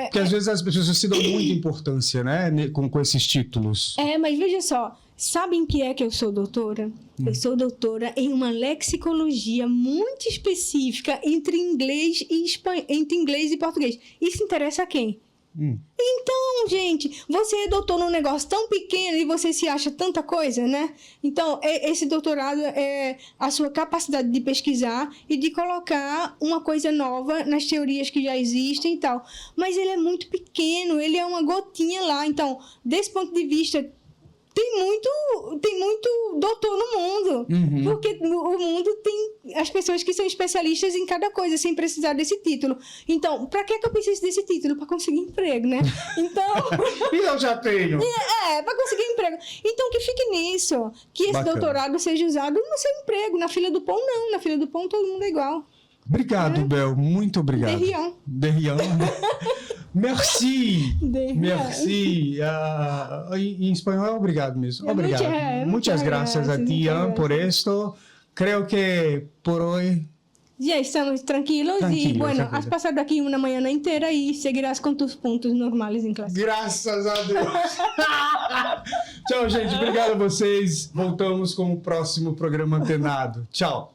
Porque às vezes as pessoas se dão muita importância, né? Com esses títulos. Mas veja só, sabem que é que eu sou doutora? Eu sou doutora em uma lexicologia muito específica entre inglês e português. Isso interessa a quem? Então, gente, você é doutor num negócio tão pequeno e você se acha tanta coisa, né? Então, esse doutorado é a sua capacidade de pesquisar e de colocar uma coisa nova nas teorias que já existem e tal. Mas ele é muito pequeno, ele é uma gotinha lá. Então, desse ponto de vista, tem muito doutor no mundo. Porque o mundo tem as pessoas que são especialistas em cada coisa, sem precisar desse título. Então, para que eu preciso desse título? Para conseguir emprego, né? Então... E eu já tenho. Para conseguir emprego. Então, que fique nisso. Que esse doutorado seja usado no seu emprego. Na fila do pão, não. Na fila do pão, todo mundo é igual. Obrigado, Bel. Muito obrigado. De rien. Merci. Merci. Em espanhol é obrigado mesmo. Obrigado. Muchas gracias a ti, por esto. Creo que por hoy... Ya estamos tranquilos y bueno, has pasado aquí una mañana entera y seguirás con tus pontos normales em classe. Graças a Deus. Tchau, gente. Obrigado a vocês. Voltamos com o próximo programa Antenado. Tchau.